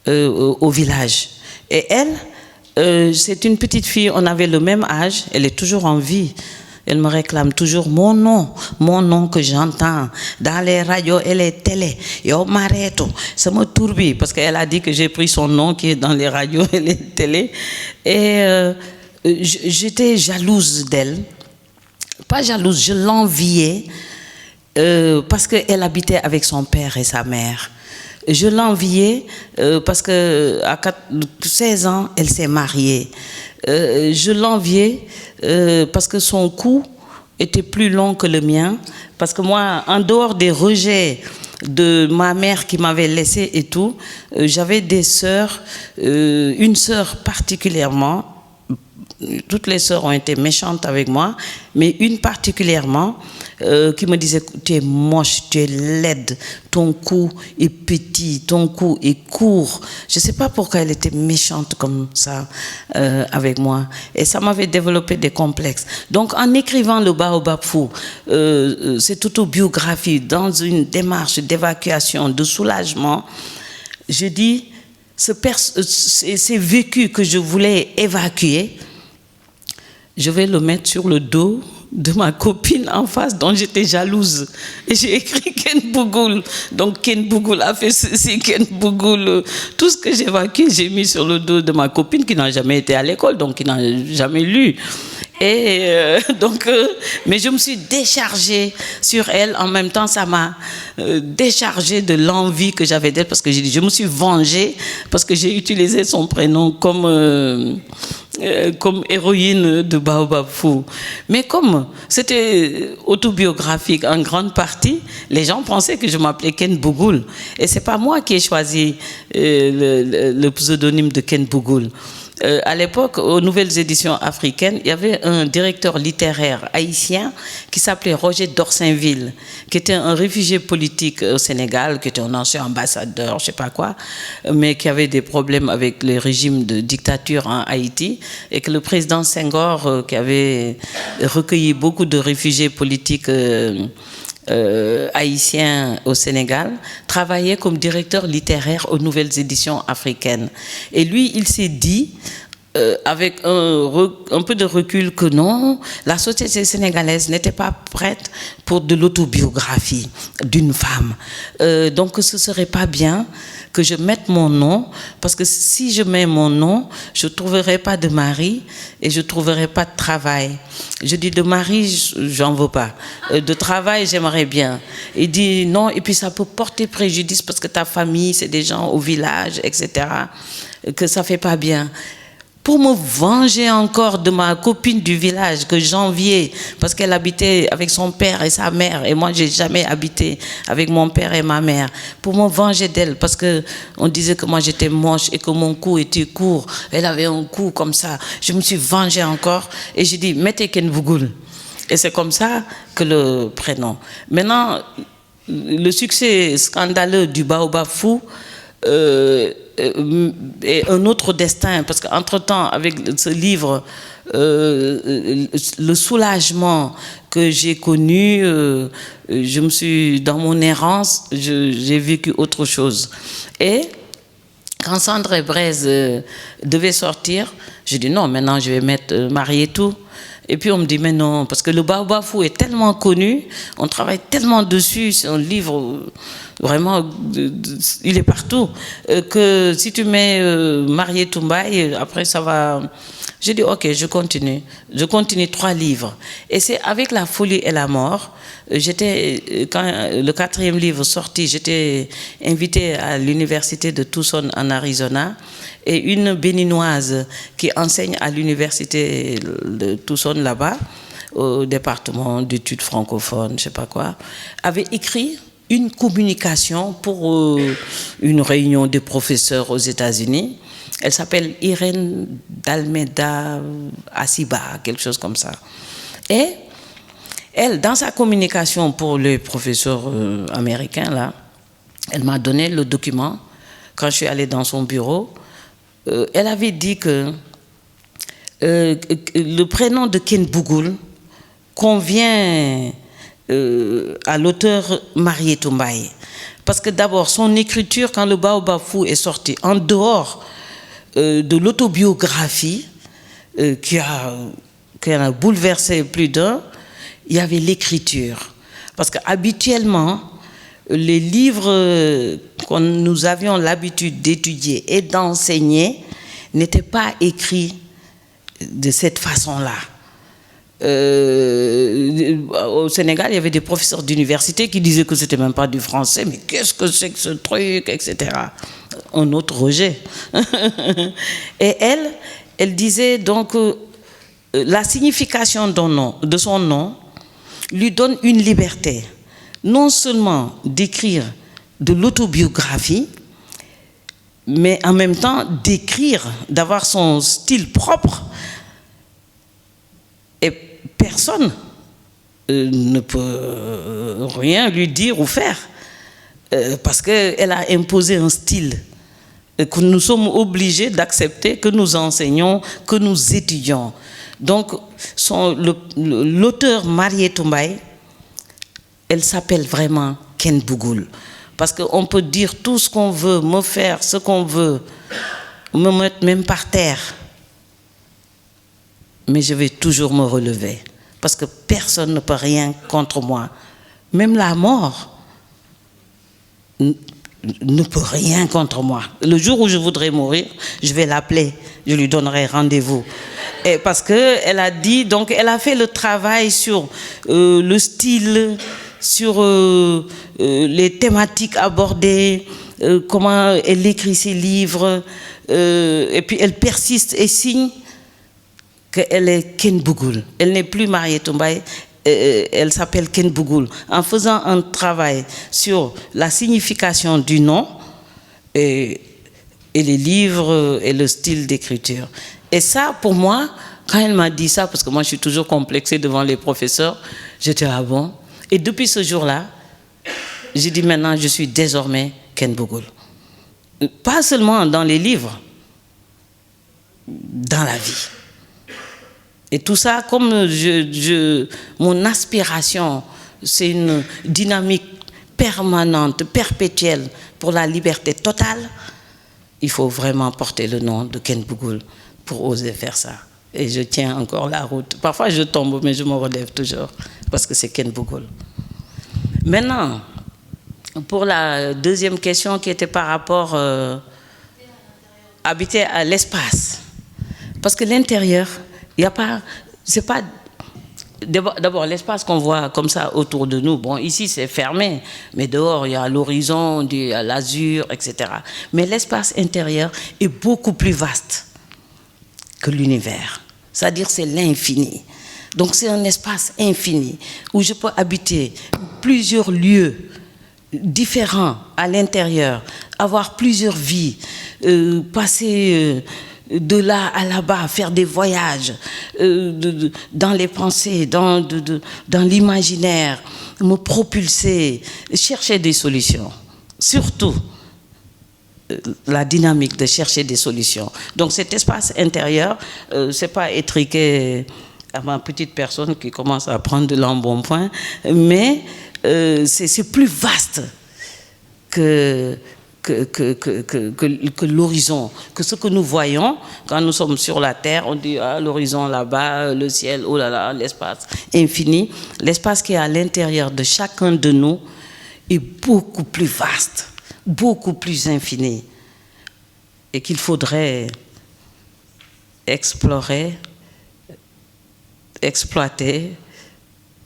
au village. Et elle, c'est une petite fille, on avait le même âge, elle est toujours en vie. Elle me réclame toujours mon nom que j'entends dans les radios et les télés. Yo Mareto, ça me tourbe, parce qu'elle a dit que j'ai pris son nom qui est dans les radios et les télés. Et j'étais jalouse d'elle. Pas jalouse, je l'enviais parce qu'elle habitait avec son père et sa mère. Je l'enviais parce qu'à 16 ans, elle s'est mariée. Je l'enviais parce que son cou était plus long que le mien, parce que moi, en dehors des rejets de ma mère qui m'avait laissé et tout, j'avais des sœurs, une sœur particulièrement, toutes les sœurs ont été méchantes avec moi, mais une particulièrement qui me disait tu es moche, tu es laide, ton cou est petit, ton cou est court. Je ne sais pas pourquoi elle était méchante comme ça avec moi. Et ça m'avait développé des complexes. Donc en écrivant Le Baobab Fou, cette autobiographie dans une démarche d'évacuation, de soulagement, je dis ces vécus que je voulais évacuer, je vais le mettre sur le dos de ma copine en face dont j'étais jalouse. Et j'ai écrit Ken Bougoul. Donc Ken Bougoul a fait ceci, Ken Bougoul. Tout ce que j'ai évacué, j'ai mis sur le dos de ma copine qui n'a jamais été à l'école, donc qui n'a jamais lu. Et mais je me suis déchargée sur elle. En même temps, ça m'a déchargée de l'envie que j'avais d'elle, parce que j'ai dit, je me suis vengée parce que j'ai utilisé son prénom comme héroïne de Baobab Fou. Mais comme c'était autobiographique en grande partie, les gens pensaient que je m'appelais Ken Bougoul. Et c'est pas moi qui ai choisi le pseudonyme de Ken Bougoul. À l'époque, aux Nouvelles Éditions africaines, il y avait un directeur littéraire haïtien qui s'appelait Roger d'Orsainville, qui était un réfugié politique au Sénégal, qui était un ancien ambassadeur, je sais pas quoi, mais qui avait des problèmes avec le régime de dictature en Haïti, et que le président Senghor, qui avait recueilli beaucoup de réfugiés politiques haïtien au Sénégal, travaillait comme directeur littéraire aux Nouvelles Éditions africaines. Et lui, il s'est dit, avec un peu de recul, que non, la société sénégalaise n'était pas prête pour de l'autobiographie d'une femme. Donc ce ne serait pas bien que je mette mon nom, parce que si je mets mon nom, je ne trouverai pas de mari et je ne trouverai pas de travail. Je dis de mari, j'en veux pas. De travail, j'aimerais bien. Il dit non, et puis ça peut porter préjudice parce que ta famille, c'est des gens au village, etc., que ça ne fait pas bien. Pour me venger encore de ma copine du village que j'enviais parce qu'elle habitait avec son père et sa mère, et moi j'ai jamais habité avec mon père et ma mère, pour me venger d'elle parce que on disait que moi j'étais moche et que mon cou était court, elle avait un cou comme ça, je me suis vengée encore et j'ai dit mettez Ken Bougoul, et c'est comme ça que le prénom. Maintenant, le succès scandaleux du Baobab Fou et un autre destin, parce qu'entre-temps, avec ce livre, le soulagement que j'ai connu, je me suis, dans mon errance, j'ai vécu autre chose. Et quand Cendre et Braise devait sortir, j'ai dit non, maintenant je vais mettre Marietou. Et puis on me dit mais non, parce que le Baobab Fou est tellement connu, on travaille tellement dessus, c'est un livre vraiment, il est partout, que si tu mets Marietou Mbaye, après ça va. J'ai dit ok, je continue 3 livres. Et c'est avec La Folie et la Mort, quand le 4e livre sorti, j'étais invitée à l'université de Tucson en Arizona, et une béninoise qui enseigne à l'université de Tucson là-bas, au département d'études francophones, je sais pas quoi, avait écrit une communication pour une réunion des professeurs aux États-Unis. Elle s'appelle Irène d'Almeida Asiba, quelque chose comme ça. Et elle, dans sa communication pour les professeurs américains, là, elle m'a donné le document. Quand je suis allée dans son bureau, elle avait dit que le prénom de Ken Bougoul convient à l'auteur Marietou Mbaye. Parce que d'abord, son écriture, quand le Baobab Fou est sorti, en dehors de l'autobiographie qui a bouleversé plus d'un, il y avait l'écriture. Parce qu'habituellement, les livres que nous avions l'habitude d'étudier et d'enseigner n'étaient pas écrits de cette façon-là. Au Sénégal, il y avait des professeurs d'université qui disaient que c'était même pas du français, mais qu'est-ce que c'est que ce truc, etc. Un autre rejet. Et elle disait donc la signification de son nom lui donne une liberté, non seulement d'écrire de l'autobiographie, mais en même temps d'écrire, d'avoir son style propre, personne ne peut rien lui dire ou faire. Parce qu'elle a imposé un style que nous sommes obligés d'accepter, que nous enseignons, que nous étudions. Donc, l'auteur Mariétou Mbaye, elle s'appelle vraiment Ken Bougoul. Parce qu'on peut dire tout ce qu'on veut, me faire ce qu'on veut, me mettre même par terre. Mais je vais toujours me relever. Parce que personne ne peut rien contre moi. Même la mort ne peut rien contre moi. Le jour où je voudrais mourir, je vais l'appeler, je lui donnerai rendez-vous. Et parce qu'elle a dit, donc elle a fait le travail sur le style, sur les thématiques abordées, comment elle écrit ses livres, et puis elle persiste et signe qu'elle est Ken Bougoul. Elle n'est plus Mariétou Mbaye, elle s'appelle Ken Bougoul. En faisant un travail sur la signification du nom et les livres et le style d'écriture. Et ça, pour moi, quand elle m'a dit ça, parce que moi je suis toujours complexée devant les professeurs, j'étais ah bon. Et depuis ce jour-là, j'ai dit maintenant je suis désormais Ken Bougoul. Pas seulement dans les livres, dans la vie. Et tout ça, comme mon aspiration, c'est une dynamique permanente, perpétuelle pour la liberté totale, il faut vraiment porter le nom de Ken Bougoul pour oser faire ça. Et je tiens encore la route. Parfois je tombe, mais je me relève toujours, parce que c'est Ken Bougoul. Maintenant, pour la deuxième question qui était par rapport à habiter à l'espace. Parce que l'intérieur, il n'y a pas, c'est pas, d'abord l'espace qu'on voit comme ça autour de nous, bon ici c'est fermé, mais dehors il y a l'horizon, il y a l'azur, etc. Mais l'espace intérieur est beaucoup plus vaste que l'univers, c'est-à-dire c'est l'infini. Donc c'est un espace infini où je peux habiter plusieurs lieux différents à l'intérieur, avoir plusieurs vies, passer de là à là-bas, faire des voyages dans les pensées, dans l'imaginaire, me propulser, chercher des solutions. Surtout, la dynamique de chercher des solutions. Donc cet espace intérieur, c'est pas étriqué à ma petite personne qui commence à prendre de l'embonpoint, mais c'est plus vaste que l'horizon, que ce que nous voyons quand nous sommes sur la terre. On dit ah, l'horizon là-bas, le ciel, oh là là, l'espace infini. L'espace qui est à l'intérieur de chacun de nous est beaucoup plus vaste, beaucoup plus infini, et qu'il faudrait explorer, exploiter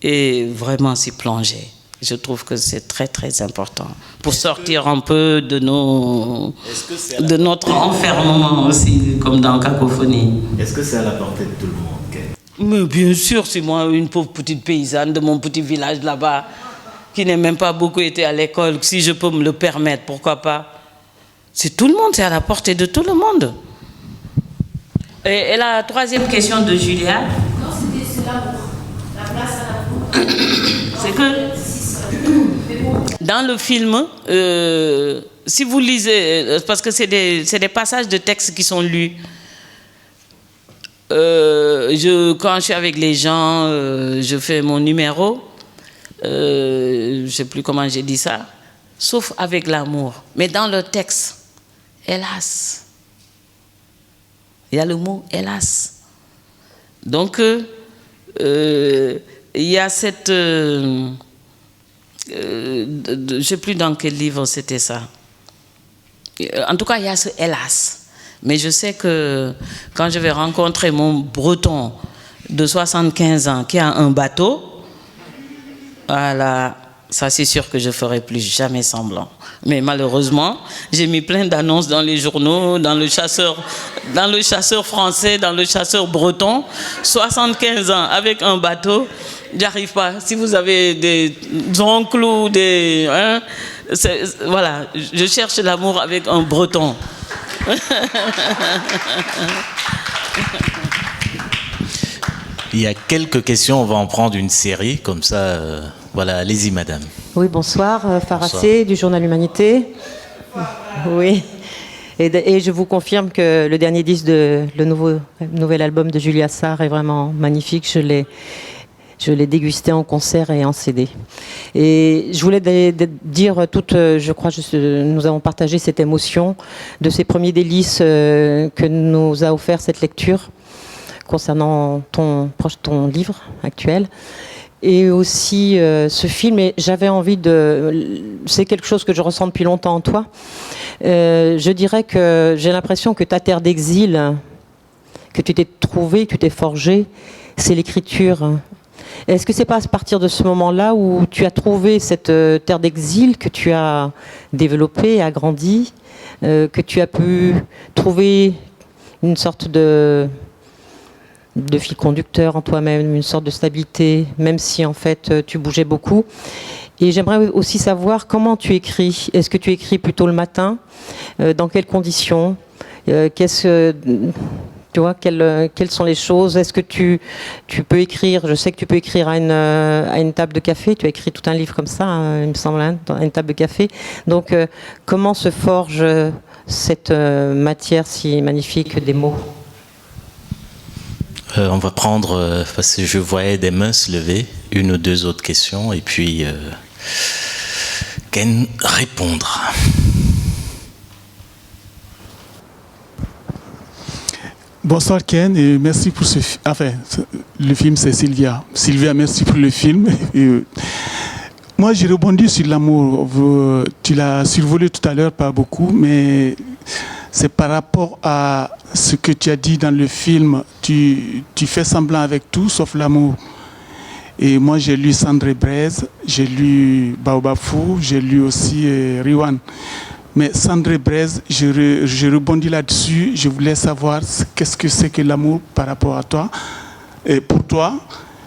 et vraiment s'y plonger. Je trouve que c'est très très important pour sortir un peu de notre enfermement aussi, comme dans Cacophonie. Est-ce que c'est à la portée de tout le monde, Ken? Mais bien sûr, c'est moi, une pauvre petite paysanne de mon petit village là-bas, qui n'a même pas beaucoup été à l'école. Si je peux me le permettre, pourquoi pas? C'est tout le monde, c'est à la portée de tout le monde. Et la troisième question de Julia? Non, c'est l'amour. La place à l'amour. C'est que dans le film, si vous lisez, parce que c'est des passages de textes qui sont lus, quand je suis avec les gens, je fais mon numéro, je ne sais plus comment j'ai dit ça, sauf avec l'amour. Mais dans le texte, hélas, il y a le mot hélas. Donc, il y a cette... je ne sais plus dans quel livre c'était ça. En tout cas, il y a ce hélas. Mais je sais que quand je vais rencontrer mon breton de 75 ans qui a un bateau, voilà, ça c'est sûr que je ne ferai plus jamais semblant. Mais malheureusement, j'ai mis plein d'annonces dans les journaux, dans le chasseur français, dans le chasseur breton, 75 ans avec un bateau. J'arrive pas. Si vous avez des oncles ou des... Hein, voilà, je cherche l'amour avec un breton. Il y a quelques questions, on va en prendre une série, comme ça, voilà, allez-y madame. Oui, bonsoir, Farassé du journal Humanité. Oui, et je vous confirme que le dernier disque, le nouvel album de Julia Sarr est vraiment magnifique, je l'ai dégusté en concert et en CD. Et je voulais dire je crois que nous avons partagé cette émotion de ces premiers délices que nous a offert cette lecture concernant ton livre actuel. Et aussi ce film, et j'avais envie c'est quelque chose que je ressens depuis longtemps en toi. Je dirais que j'ai l'impression que ta terre d'exil, que tu t'es trouvée, que tu t'es forgée, c'est l'écriture. Est-ce que c'est pas à partir de ce moment-là où tu as trouvé cette terre d'exil, que tu as développée, agrandie, que tu as pu trouver une sorte de fil conducteur en toi-même, une sorte de stabilité, même si en fait tu bougeais beaucoup. Et j'aimerais aussi savoir comment tu écris. Est-ce que tu écris plutôt le matin? Dans quelles conditions? Tu vois, quelles sont les choses? Est-ce que tu peux écrire? Je sais que tu peux écrire à une table de café. Tu as écrit tout un livre comme ça, il me semble, à une table de café. Donc, comment se forge cette matière si magnifique des mots? On va prendre, parce que je voyais des mains se lever, une ou deux autres questions, et puis Ken répondra. Bonsoir Ken, et merci pour le film c'est Sylvia. Sylvia, merci pour le film. Moi j'ai rebondi sur l'amour. Tu l'as survolé tout à l'heure, pas beaucoup, mais c'est par rapport à ce que tu as dit dans le film. Tu fais semblant avec tout sauf l'amour. Et moi j'ai lu Sandré Braise, j'ai lu Baobab Fou, j'ai lu aussi Riwan. Mais Sandré Braise, je rebondis là-dessus. Je voulais savoir qu'est-ce que c'est que l'amour par rapport à toi. Et pour toi,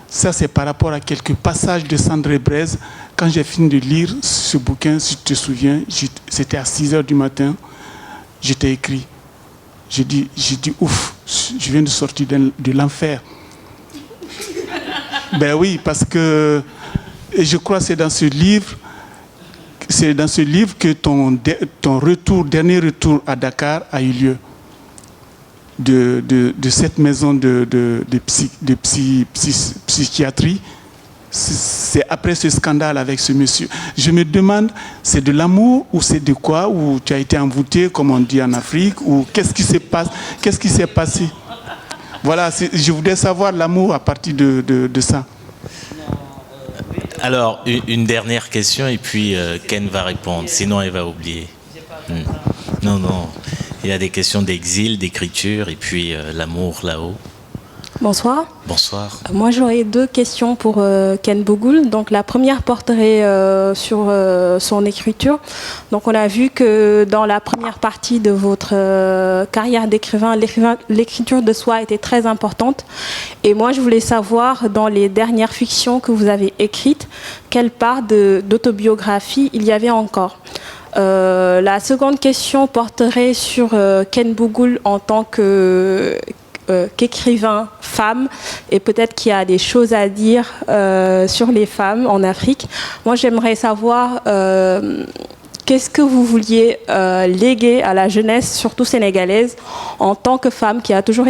ça c'est par rapport à quelques passages de Sandré Braise. Quand j'ai fini de lire ce bouquin, si tu te souviens, c'était à 6h du matin, je t'ai écrit. J'ai dit ouf, je viens de sortir de l'enfer. Ben oui, parce que et je crois que c'est dans ce livre que ton dernier retour à Dakar a eu lieu. De cette maison de psychiatrie. C'est après ce scandale avec ce monsieur. Je me demande, c'est de l'amour ou c'est de quoi? Ou tu as été envoûté, comme on dit en Afrique? Ou qu'est-ce qui s'est passé? Voilà, je voudrais savoir l'amour à partir de ça. Alors, une dernière question et puis Ken va répondre, sinon elle va oublier. Non, il y a des questions d'exil, d'écriture et puis l'amour là-haut. Bonsoir. Bonsoir. Moi, j'aurais deux questions pour Ken Bougoul. Donc, la première porterait sur son écriture. Donc, on a vu que dans la première partie de votre carrière d'écrivain, l'écriture de soi était très importante. Et moi, je voulais savoir, dans les dernières fictions que vous avez écrites, quelle part d'autobiographie il y avait encore. La seconde question porterait sur Ken Bougoul en tant qu'écrivain femme, et peut-être qu'il y a des choses à dire sur les femmes en Afrique. Moi, j'aimerais savoir qu'est-ce que vous vouliez léguer à la jeunesse, surtout sénégalaise, en tant que femme qui a toujours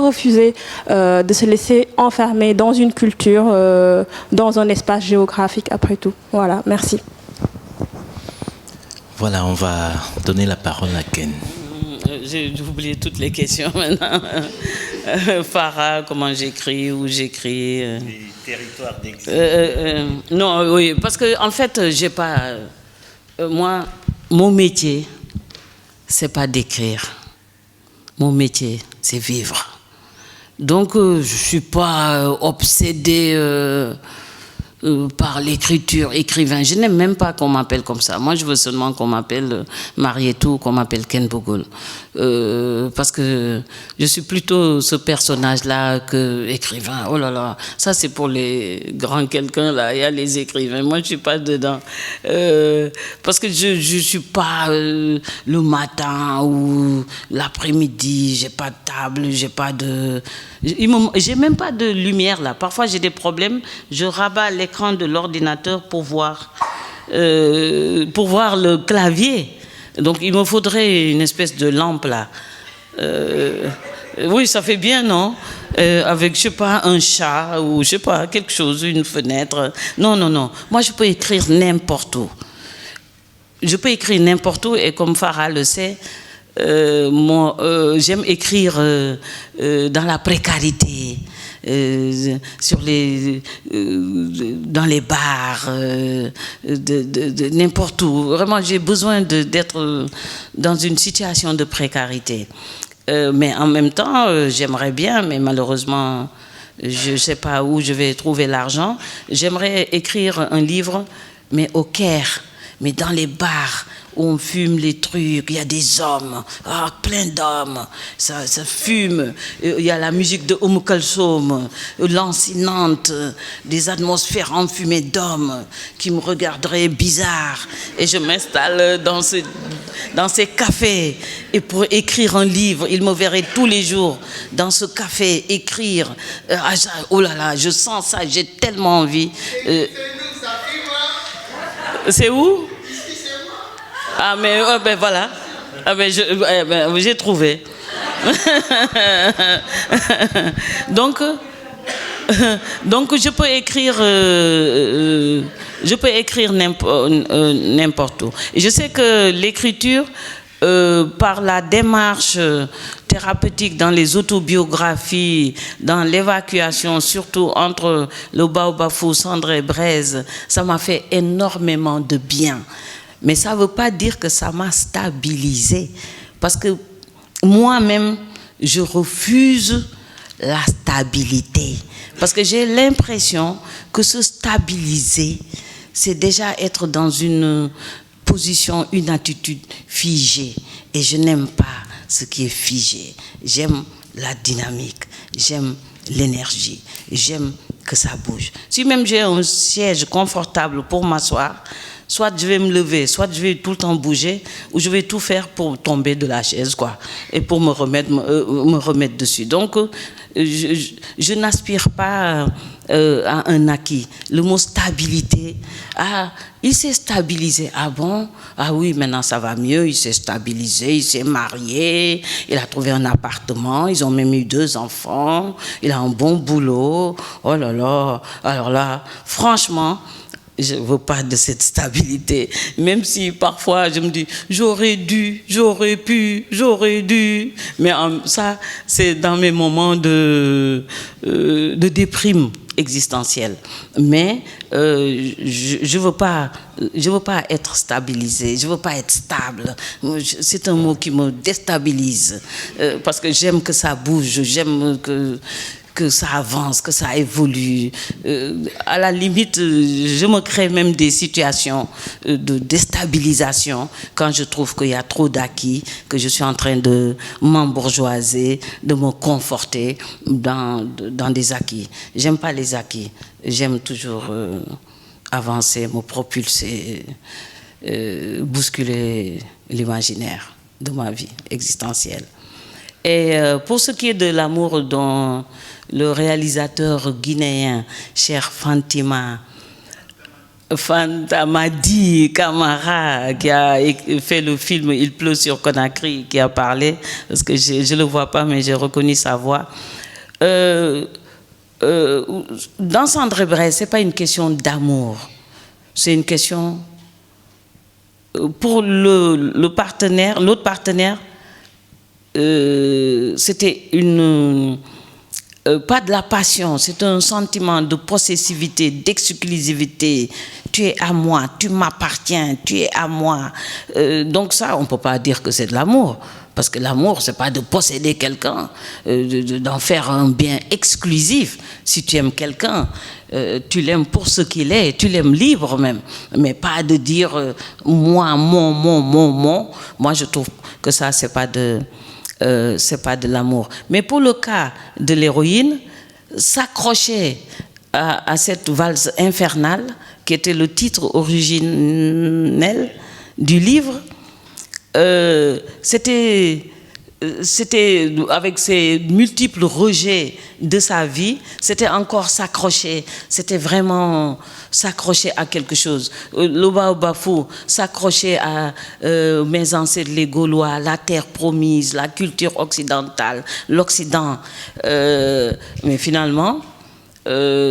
refusé de se laisser enfermer dans une culture, dans un espace géographique, après tout. Voilà, merci. Voilà, on va donner la parole à Ken. J'ai oublié toutes les questions maintenant. Farah, comment j'écris, où j'écris. Les territoires d'exil. Non, oui, parce que en fait, j'ai pas. Moi, mon métier, c'est pas d'écrire. Mon métier, c'est vivre. Donc, je suis pas obsédée par l'écriture, écrivain. Je n'aime même pas qu'on m'appelle comme ça. Moi, je veux seulement qu'on m'appelle Marietou, qu'on m'appelle Ken Bougoul. Parce que je suis plutôt ce personnage-là que écrivain. Oh là là, ça c'est pour les grands quelqu'un là. Il y a les écrivains. Moi, je suis pas dedans. Parce que je suis pas le matin ou l'après-midi. J'ai pas de table, j'ai pas de... J'ai même pas de lumière là. Parfois j'ai des problèmes. Je rabats l'écran de l'ordinateur pour voir le clavier. Donc il me faudrait une espèce de lampe là. Oui, ça fait bien, non? Avec, je sais pas, un chat ou je sais pas, quelque chose, une fenêtre. Non, non, non. Moi je peux écrire n'importe où. Je peux écrire n'importe où et comme Farah le sait, j'aime écrire dans la précarité, dans les bars, n'importe où. Vraiment, j'ai besoin d'être dans une situation de précarité. Mais en même temps, j'aimerais bien, mais malheureusement, je ne sais pas où je vais trouver l'argent. J'aimerais écrire un livre, mais au Caire, mais dans les bars, où on fume les trucs, il y a des hommes, plein d'hommes, ça fume, il y a la musique de Oum Kalsoum, lancinante, des atmosphères enfumées d'hommes qui me regarderaient bizarre, et je m'installe dans ces cafés, et pour écrire un livre, il me verrait tous les jours dans ce café, écrire, oh là là, je sens ça, j'ai tellement envie. C'est où? Ah mais ben voilà, j'ai trouvé. donc je peux écrire n'importe où. Et je sais que l'écriture, par la démarche thérapeutique dans les autobiographies, dans l'évacuation, surtout entre le Baobafou, Cendré, Braise, ça m'a fait énormément de bien. Mais ça ne veut pas dire que ça m'a stabilisé. Parce que moi-même, je refuse la stabilité. Parce que j'ai l'impression que se stabiliser, c'est déjà être dans une position, une attitude figée. Et je n'aime pas ce qui est figé. J'aime la dynamique, j'aime l'énergie, j'aime que ça bouge. Si même j'ai un siège confortable pour m'asseoir, soit je vais me lever, soit je vais tout le temps bouger, ou je vais tout faire pour tomber de la chaise, quoi, et pour me remettre dessus. Donc, je n'aspire pas à un acquis. Le mot stabilité, il s'est stabilisé. Ah bon? Ah oui, maintenant ça va mieux, il s'est stabilisé, il s'est marié, il a trouvé un appartement, ils ont même eu 2 enfants, il a un bon boulot. Oh là là, alors là, franchement, je ne veux pas de cette stabilité, même si parfois je me dis j'aurais dû, j'aurais pu, j'aurais dû, mais ça c'est dans mes moments de déprime existentielle. Mais je veux pas être stabilisée, je veux pas être stable. C'est un mot qui me déstabilise parce que j'aime que ça bouge, j'aime que ça avance, que ça évolue. À la limite, je me crée même des situations de déstabilisation quand je trouve qu'il y a trop d'acquis, que je suis en train de m'embourgeoiser, de me conforter dans des acquis. J'aime pas les acquis. J'aime toujours avancer, me propulser, bousculer l'imaginaire de ma vie existentielle. Et pour ce qui est de l'amour dont le réalisateur guinéen, cher Fantamadi Camara, qui a fait le film Il pleut sur Conakry, qui a parlé, parce que je ne le vois pas, mais j'ai reconnu sa voix. Dans Cendré Braise, ce n'est pas une question d'amour, c'est une question pour l'autre partenaire, c'était pas de la passion, c'est un sentiment de possessivité, d'exclusivité. Tu es à moi, tu m'appartiens, tu es à moi. Donc ça, on ne peut pas dire que c'est de l'amour. Parce que l'amour, c'est pas de posséder quelqu'un, d'en faire un bien exclusif. Si tu aimes quelqu'un, tu l'aimes pour ce qu'il est, tu l'aimes libre même. Mais pas de dire moi, mon. Moi, je trouve que ça, c'est pas de l'amour. Mais pour le cas de l'héroïne, s'accrocher à cette valse infernale, qui était le titre originel du livre, c'était avec ses multiples rejets de sa vie, c'était encore s'accrocher, c'était vraiment s'accrocher à quelque chose. Le Baobafou, s'accrocher à mes ancêtres les Gaulois, la terre promise, la culture occidentale, l'Occident. Mais finalement,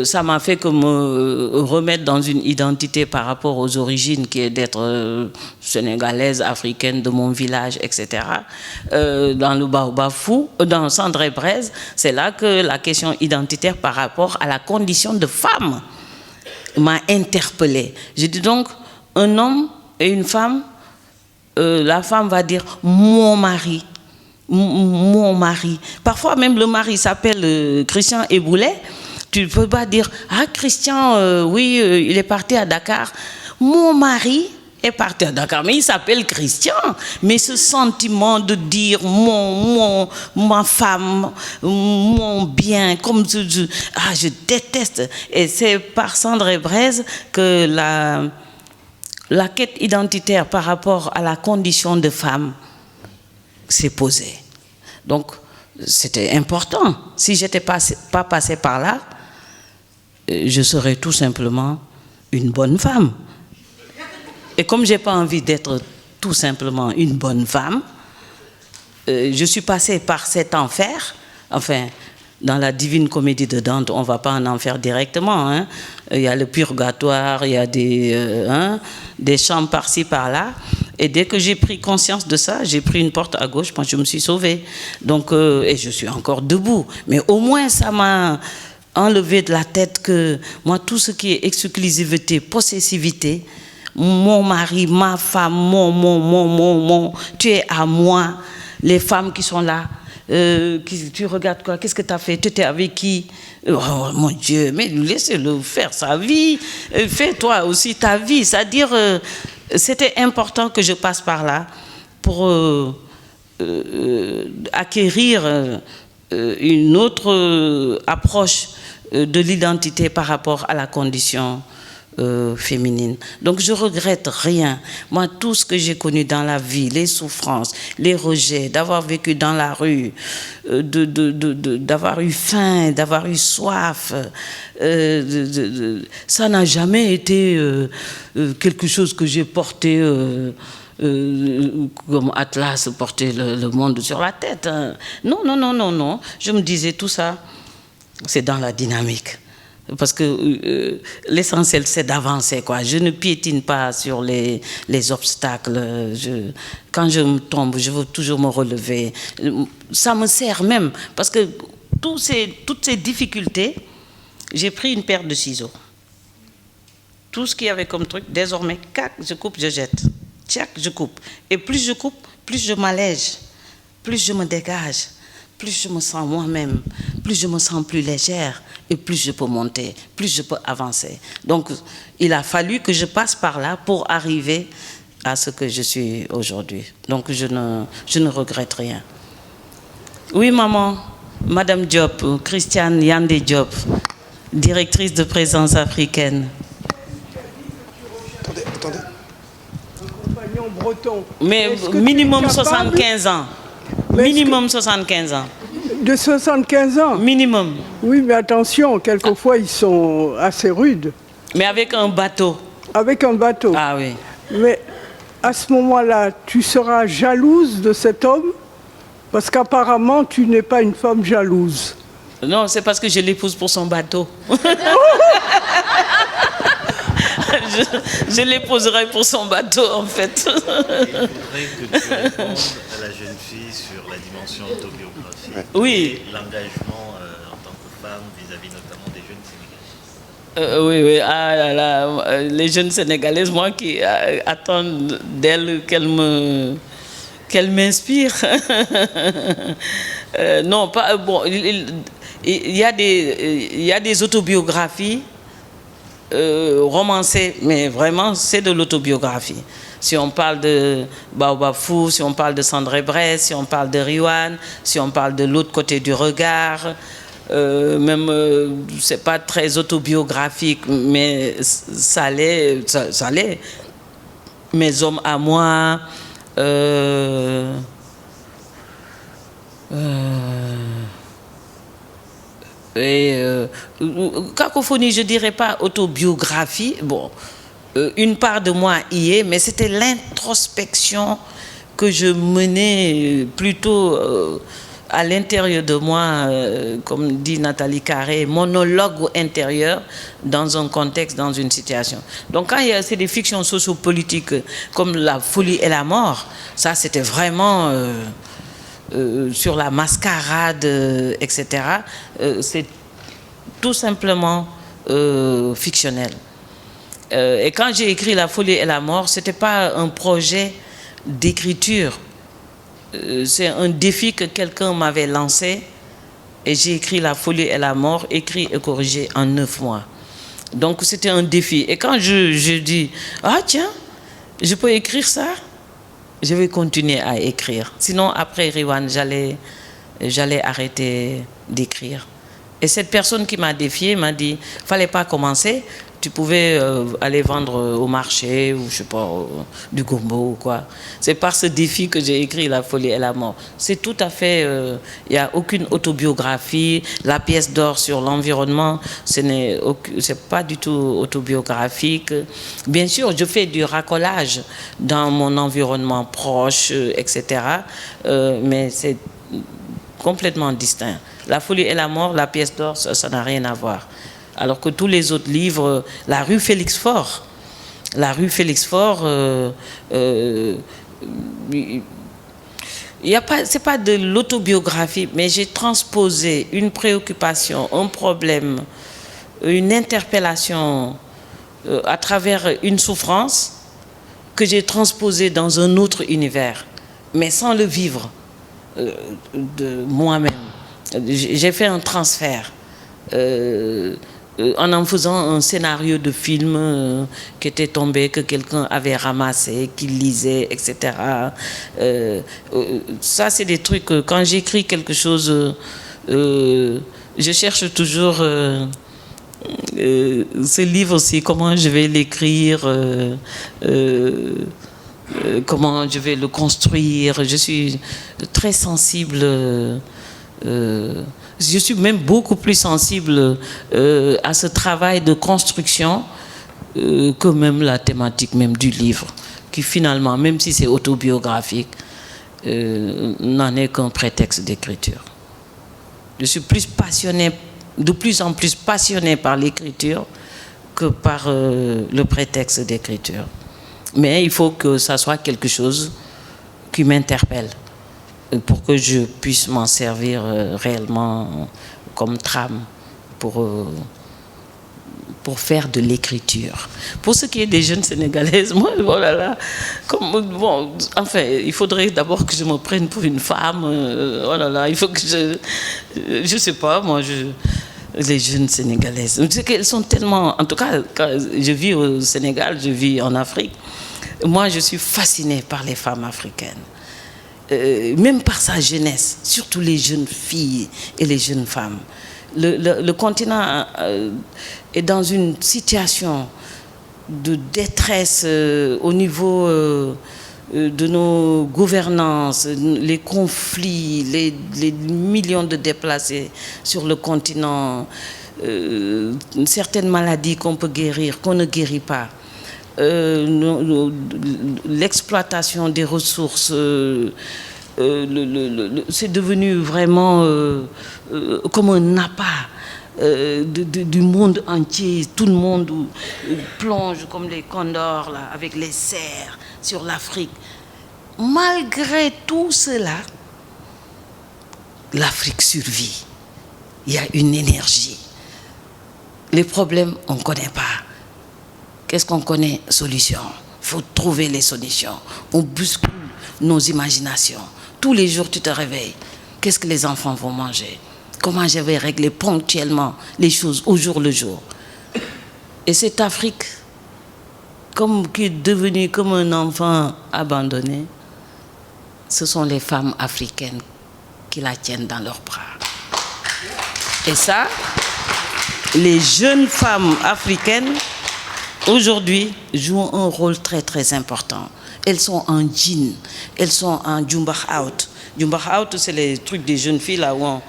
ça m'a fait que me remettre dans une identité par rapport aux origines qui est d'être sénégalaise, africaine, de mon village, etc. Dans le Baobafou, dans Cendré-Braise, c'est là que la question identitaire par rapport à la condition de femme m'a interpellée. J'ai dit donc, un homme et une femme, la femme va dire « mon mari ». Mon mari. Parfois même le mari s'appelle Christian Eboulet. Tu ne peux pas dire « Ah, Christian, oui, il est parti à Dakar. Mon mari est parti à Dakar, mais il s'appelle Christian. » Mais ce sentiment de dire ma femme, mon bien, comme je déteste. Et c'est par Cendré-Braise que la quête identitaire par rapport à la condition de femme s'est posée. Donc, c'était important. Si je n'étais pas passée par là, je serais tout simplement une bonne femme. Et comme je n'ai pas envie d'être tout simplement une bonne femme, je suis passée par cet enfer. Enfin, dans la Divine Comédie de Dante, on ne va pas en enfer directement. Hein. Il y a le purgatoire, il y a des chambres par-ci, par-là. Et dès que j'ai pris conscience de ça, j'ai pris une porte à gauche, je me suis sauvée. Donc, et je suis encore debout. Mais au moins, ça m'a enlevé de la tête que moi, tout ce qui est exclusivité, possessivité, mon mari, ma femme, mon, tu es à moi. Les femmes qui sont là, tu regardes quoi? Qu'est-ce que tu as fait? Tu étais avec qui? Oh mon Dieu, mais laissez-le faire sa vie. Fais-toi aussi ta vie. C'est-à-dire... c'était important que je passe par là pour acquérir une autre approche de l'identité par rapport à la condition féminine. Donc je regrette rien. Moi, tout ce que j'ai connu dans la vie, les souffrances, les rejets, d'avoir vécu dans la rue, d'avoir eu faim, d'avoir eu soif, ça n'a jamais été quelque chose que j'ai porté comme Atlas porter le monde sur la tête. Hein. Non, non, non, non, non. Je me disais tout ça, c'est dans la dynamique. Parce que l'essentiel, c'est d'avancer, quoi. Je ne piétine pas sur les obstacles. Quand je me tombe, je veux toujours me relever. Ça me sert même, parce que toutes ces difficultés, j'ai pris une paire de ciseaux. Tout ce qu'il y avait comme truc, désormais, je coupe, je jette. Tchac, je coupe. Et plus je coupe, plus je m'allège, plus je me dégage, plus je me sens moi-même, plus je me sens plus légère et plus je peux monter, plus je peux avancer. Donc, il a fallu que je passe par là pour arriver à ce que je suis aujourd'hui. Donc, je ne regrette rien. Oui, maman, Madame Diop, Christiane Yande Diop, directrice de Présence africaine. Attendez. Compagnon breton. Mais minimum 75 ans. Minimum 75 ans. De 75 ans? Minimum. Oui, mais attention, quelquefois ils sont assez rudes. Mais avec un bateau. Avec un bateau. Ah oui. Mais à ce moment-là, tu seras jalouse de cet homme? Parce qu'apparemment, tu n'es pas une femme jalouse. Non, c'est parce que je l'épouse pour son bateau. je l'épouserai pour son bateau, en fait. Il faudrait que tu répondes à la jeune fille sur la dimension autobiographique. Oui. Et l'engagement en tant que femme vis-à-vis notamment des jeunes Sénégalaises. Oui, oui. Ah là là, les jeunes Sénégalaises, moi qui attends d'elles qu'elles Qu'elle m'inspire. Non, pas bon. Il y a des autobiographies romancées, mais vraiment c'est de l'autobiographie. Si on parle de Baobab Fou, si on parle de Sandré Brest, si on parle de Riwan, si on parle de L'autre côté du regard, c'est pas très autobiographique, mais ça l'est. Mes hommes à moi. Cacophonie, je dirais pas autobiographie. Bon, une part de moi y est, mais c'était l'introspection que je menais plutôt à l'intérieur de moi, comme dit Nathalie Carré, monologue intérieur dans un contexte, dans une situation. Donc quand c'est des fictions sociopolitiques comme La folie et la mort, ça c'était vraiment sur la mascarade, etc. C'est tout simplement fictionnel. Et quand j'ai écrit La folie et la mort, c'était pas un projet d'écriture. C'est un défi que quelqu'un m'avait lancé et j'ai écrit La folie et la mort, écrit et corrigé en 9 mois. Donc c'était un défi. Et quand je dis, ah tiens, je peux écrire ça, je vais continuer à écrire. Sinon après Riwan, j'allais arrêter d'écrire. Et cette personne qui m'a défié m'a dit, fallait pas commencer, tu pouvais aller vendre au marché ou je sais pas, du gombo ou quoi. C'est par ce défi que j'ai écrit La folie et la mort. C'est tout à fait, il n'y a aucune autobiographie. La pièce d'or sur l'environnement, c'est pas du tout autobiographique. Bien sûr, je fais du racolage dans mon environnement proche, etc. Mais c'est complètement distinct. La folie et la mort, la pièce d'or, ça n'a rien à voir. Alors que tous les autres livres, la rue Félix-Faure, c'est pas de l'autobiographie, mais j'ai transposé une préoccupation, un problème, une interpellation à travers une souffrance que j'ai transposée dans un autre univers, mais sans le vivre de moi-même. J'ai fait un transfert. En faisant un scénario de film qui était tombé, que quelqu'un avait ramassé, qu'il lisait, etc. Ça, c'est des trucs, quand j'écris quelque chose, je cherche toujours ce livre aussi, comment je vais l'écrire, comment je vais le construire. Je suis très sensible... je suis même beaucoup plus sensible à ce travail de construction que même la thématique même du livre, qui finalement, même si c'est autobiographique, n'en est qu'un prétexte d'écriture. Je suis de plus en plus passionné par l'écriture que par le prétexte d'écriture. Mais il faut que ça soit quelque chose qui m'interpelle, pour que je puisse m'en servir réellement comme trame pour faire de l'écriture. Pour ce qui est des jeunes Sénégalaises, moi, voilà, enfin, il faudrait d'abord que je me prenne pour une femme. Il faut que je sais pas, moi, les jeunes Sénégalaises, elles sont tellement, en tout cas, quand je vis au Sénégal, je vis en Afrique, moi, je suis fascinée par les femmes africaines. Même par sa jeunesse, surtout les jeunes filles et les jeunes femmes. Le continent est dans une situation de détresse au niveau de nos gouvernances, les conflits, les millions de déplacés sur le continent, certaines maladies qu'on peut guérir, qu'on ne guérit pas. L'exploitation des ressources, c'est devenu vraiment comme un appât du monde entier. Tout le monde plonge comme les condors là, avec les cerfs sur l'Afrique. Malgré tout cela, l'Afrique survit. Il y a une énergie. Les problèmes, on ne connaît pas. Qu'est-ce qu'on connaît? Solutions. Il faut trouver les solutions. On bouscule nos imaginations. Tous les jours, tu te réveilles. Qu'est-ce que les enfants vont manger? Comment je vais régler ponctuellement les choses au jour le jour? Et cette Afrique, qui est devenue comme un enfant abandonné, ce sont les femmes africaines qui la tiennent dans leurs bras. Et ça, les jeunes femmes africaines, aujourd'hui, jouent un rôle très très important. Elles sont en jean, elles sont en jumba out. Jumba out, c'est les trucs des jeunes filles là où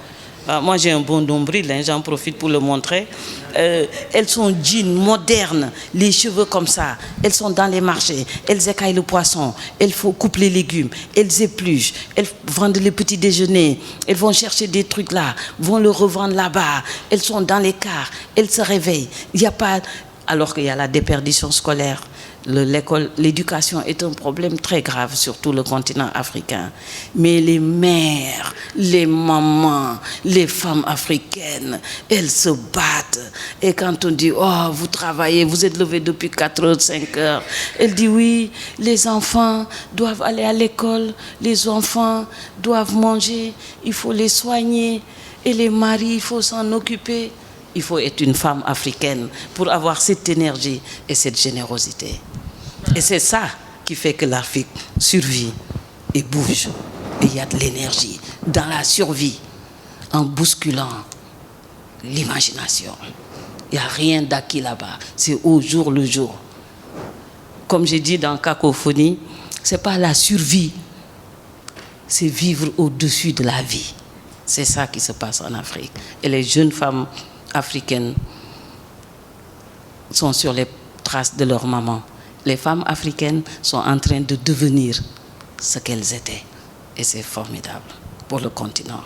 moi j'ai un bon nombril, hein, j'en profite pour le montrer. Elles sont jeans modernes, les cheveux comme ça. Elles sont dans les marchés, elles écaillent le poisson, elles coupent les légumes, elles épluchent, elles vendent les petits déjeuners, elles vont chercher des trucs là, vont le revendre là-bas. Elles sont dans les cars, elles se réveillent. Il n'y a pas... Alors qu'il y a la déperdition scolaire. L'éducation est un problème très grave sur tout le continent africain. Mais les mères, les mamans, les femmes africaines, elles se battent. Et quand on dit, oh, vous travaillez, vous êtes levés depuis 4 heures, 5 heures, elles disent, oui, les enfants doivent aller à l'école, les enfants doivent manger, il faut les soigner, et les maris, il faut s'en occuper. Il faut être une femme africaine pour avoir cette énergie et cette générosité. Et c'est ça qui fait que l'Afrique survit et bouge. Et il y a de l'énergie dans la survie en bousculant l'imagination. Il n'y a rien d'acquis là-bas. C'est au jour le jour. Comme j'ai dit dans Cacophonie, ce n'est pas la survie, c'est vivre au-dessus de la vie. C'est ça qui se passe en Afrique. Et les jeunes femmes africaines sont sur les traces de leur maman. Les femmes africaines sont en train de devenir ce qu'elles étaient. Et c'est formidable pour le continent.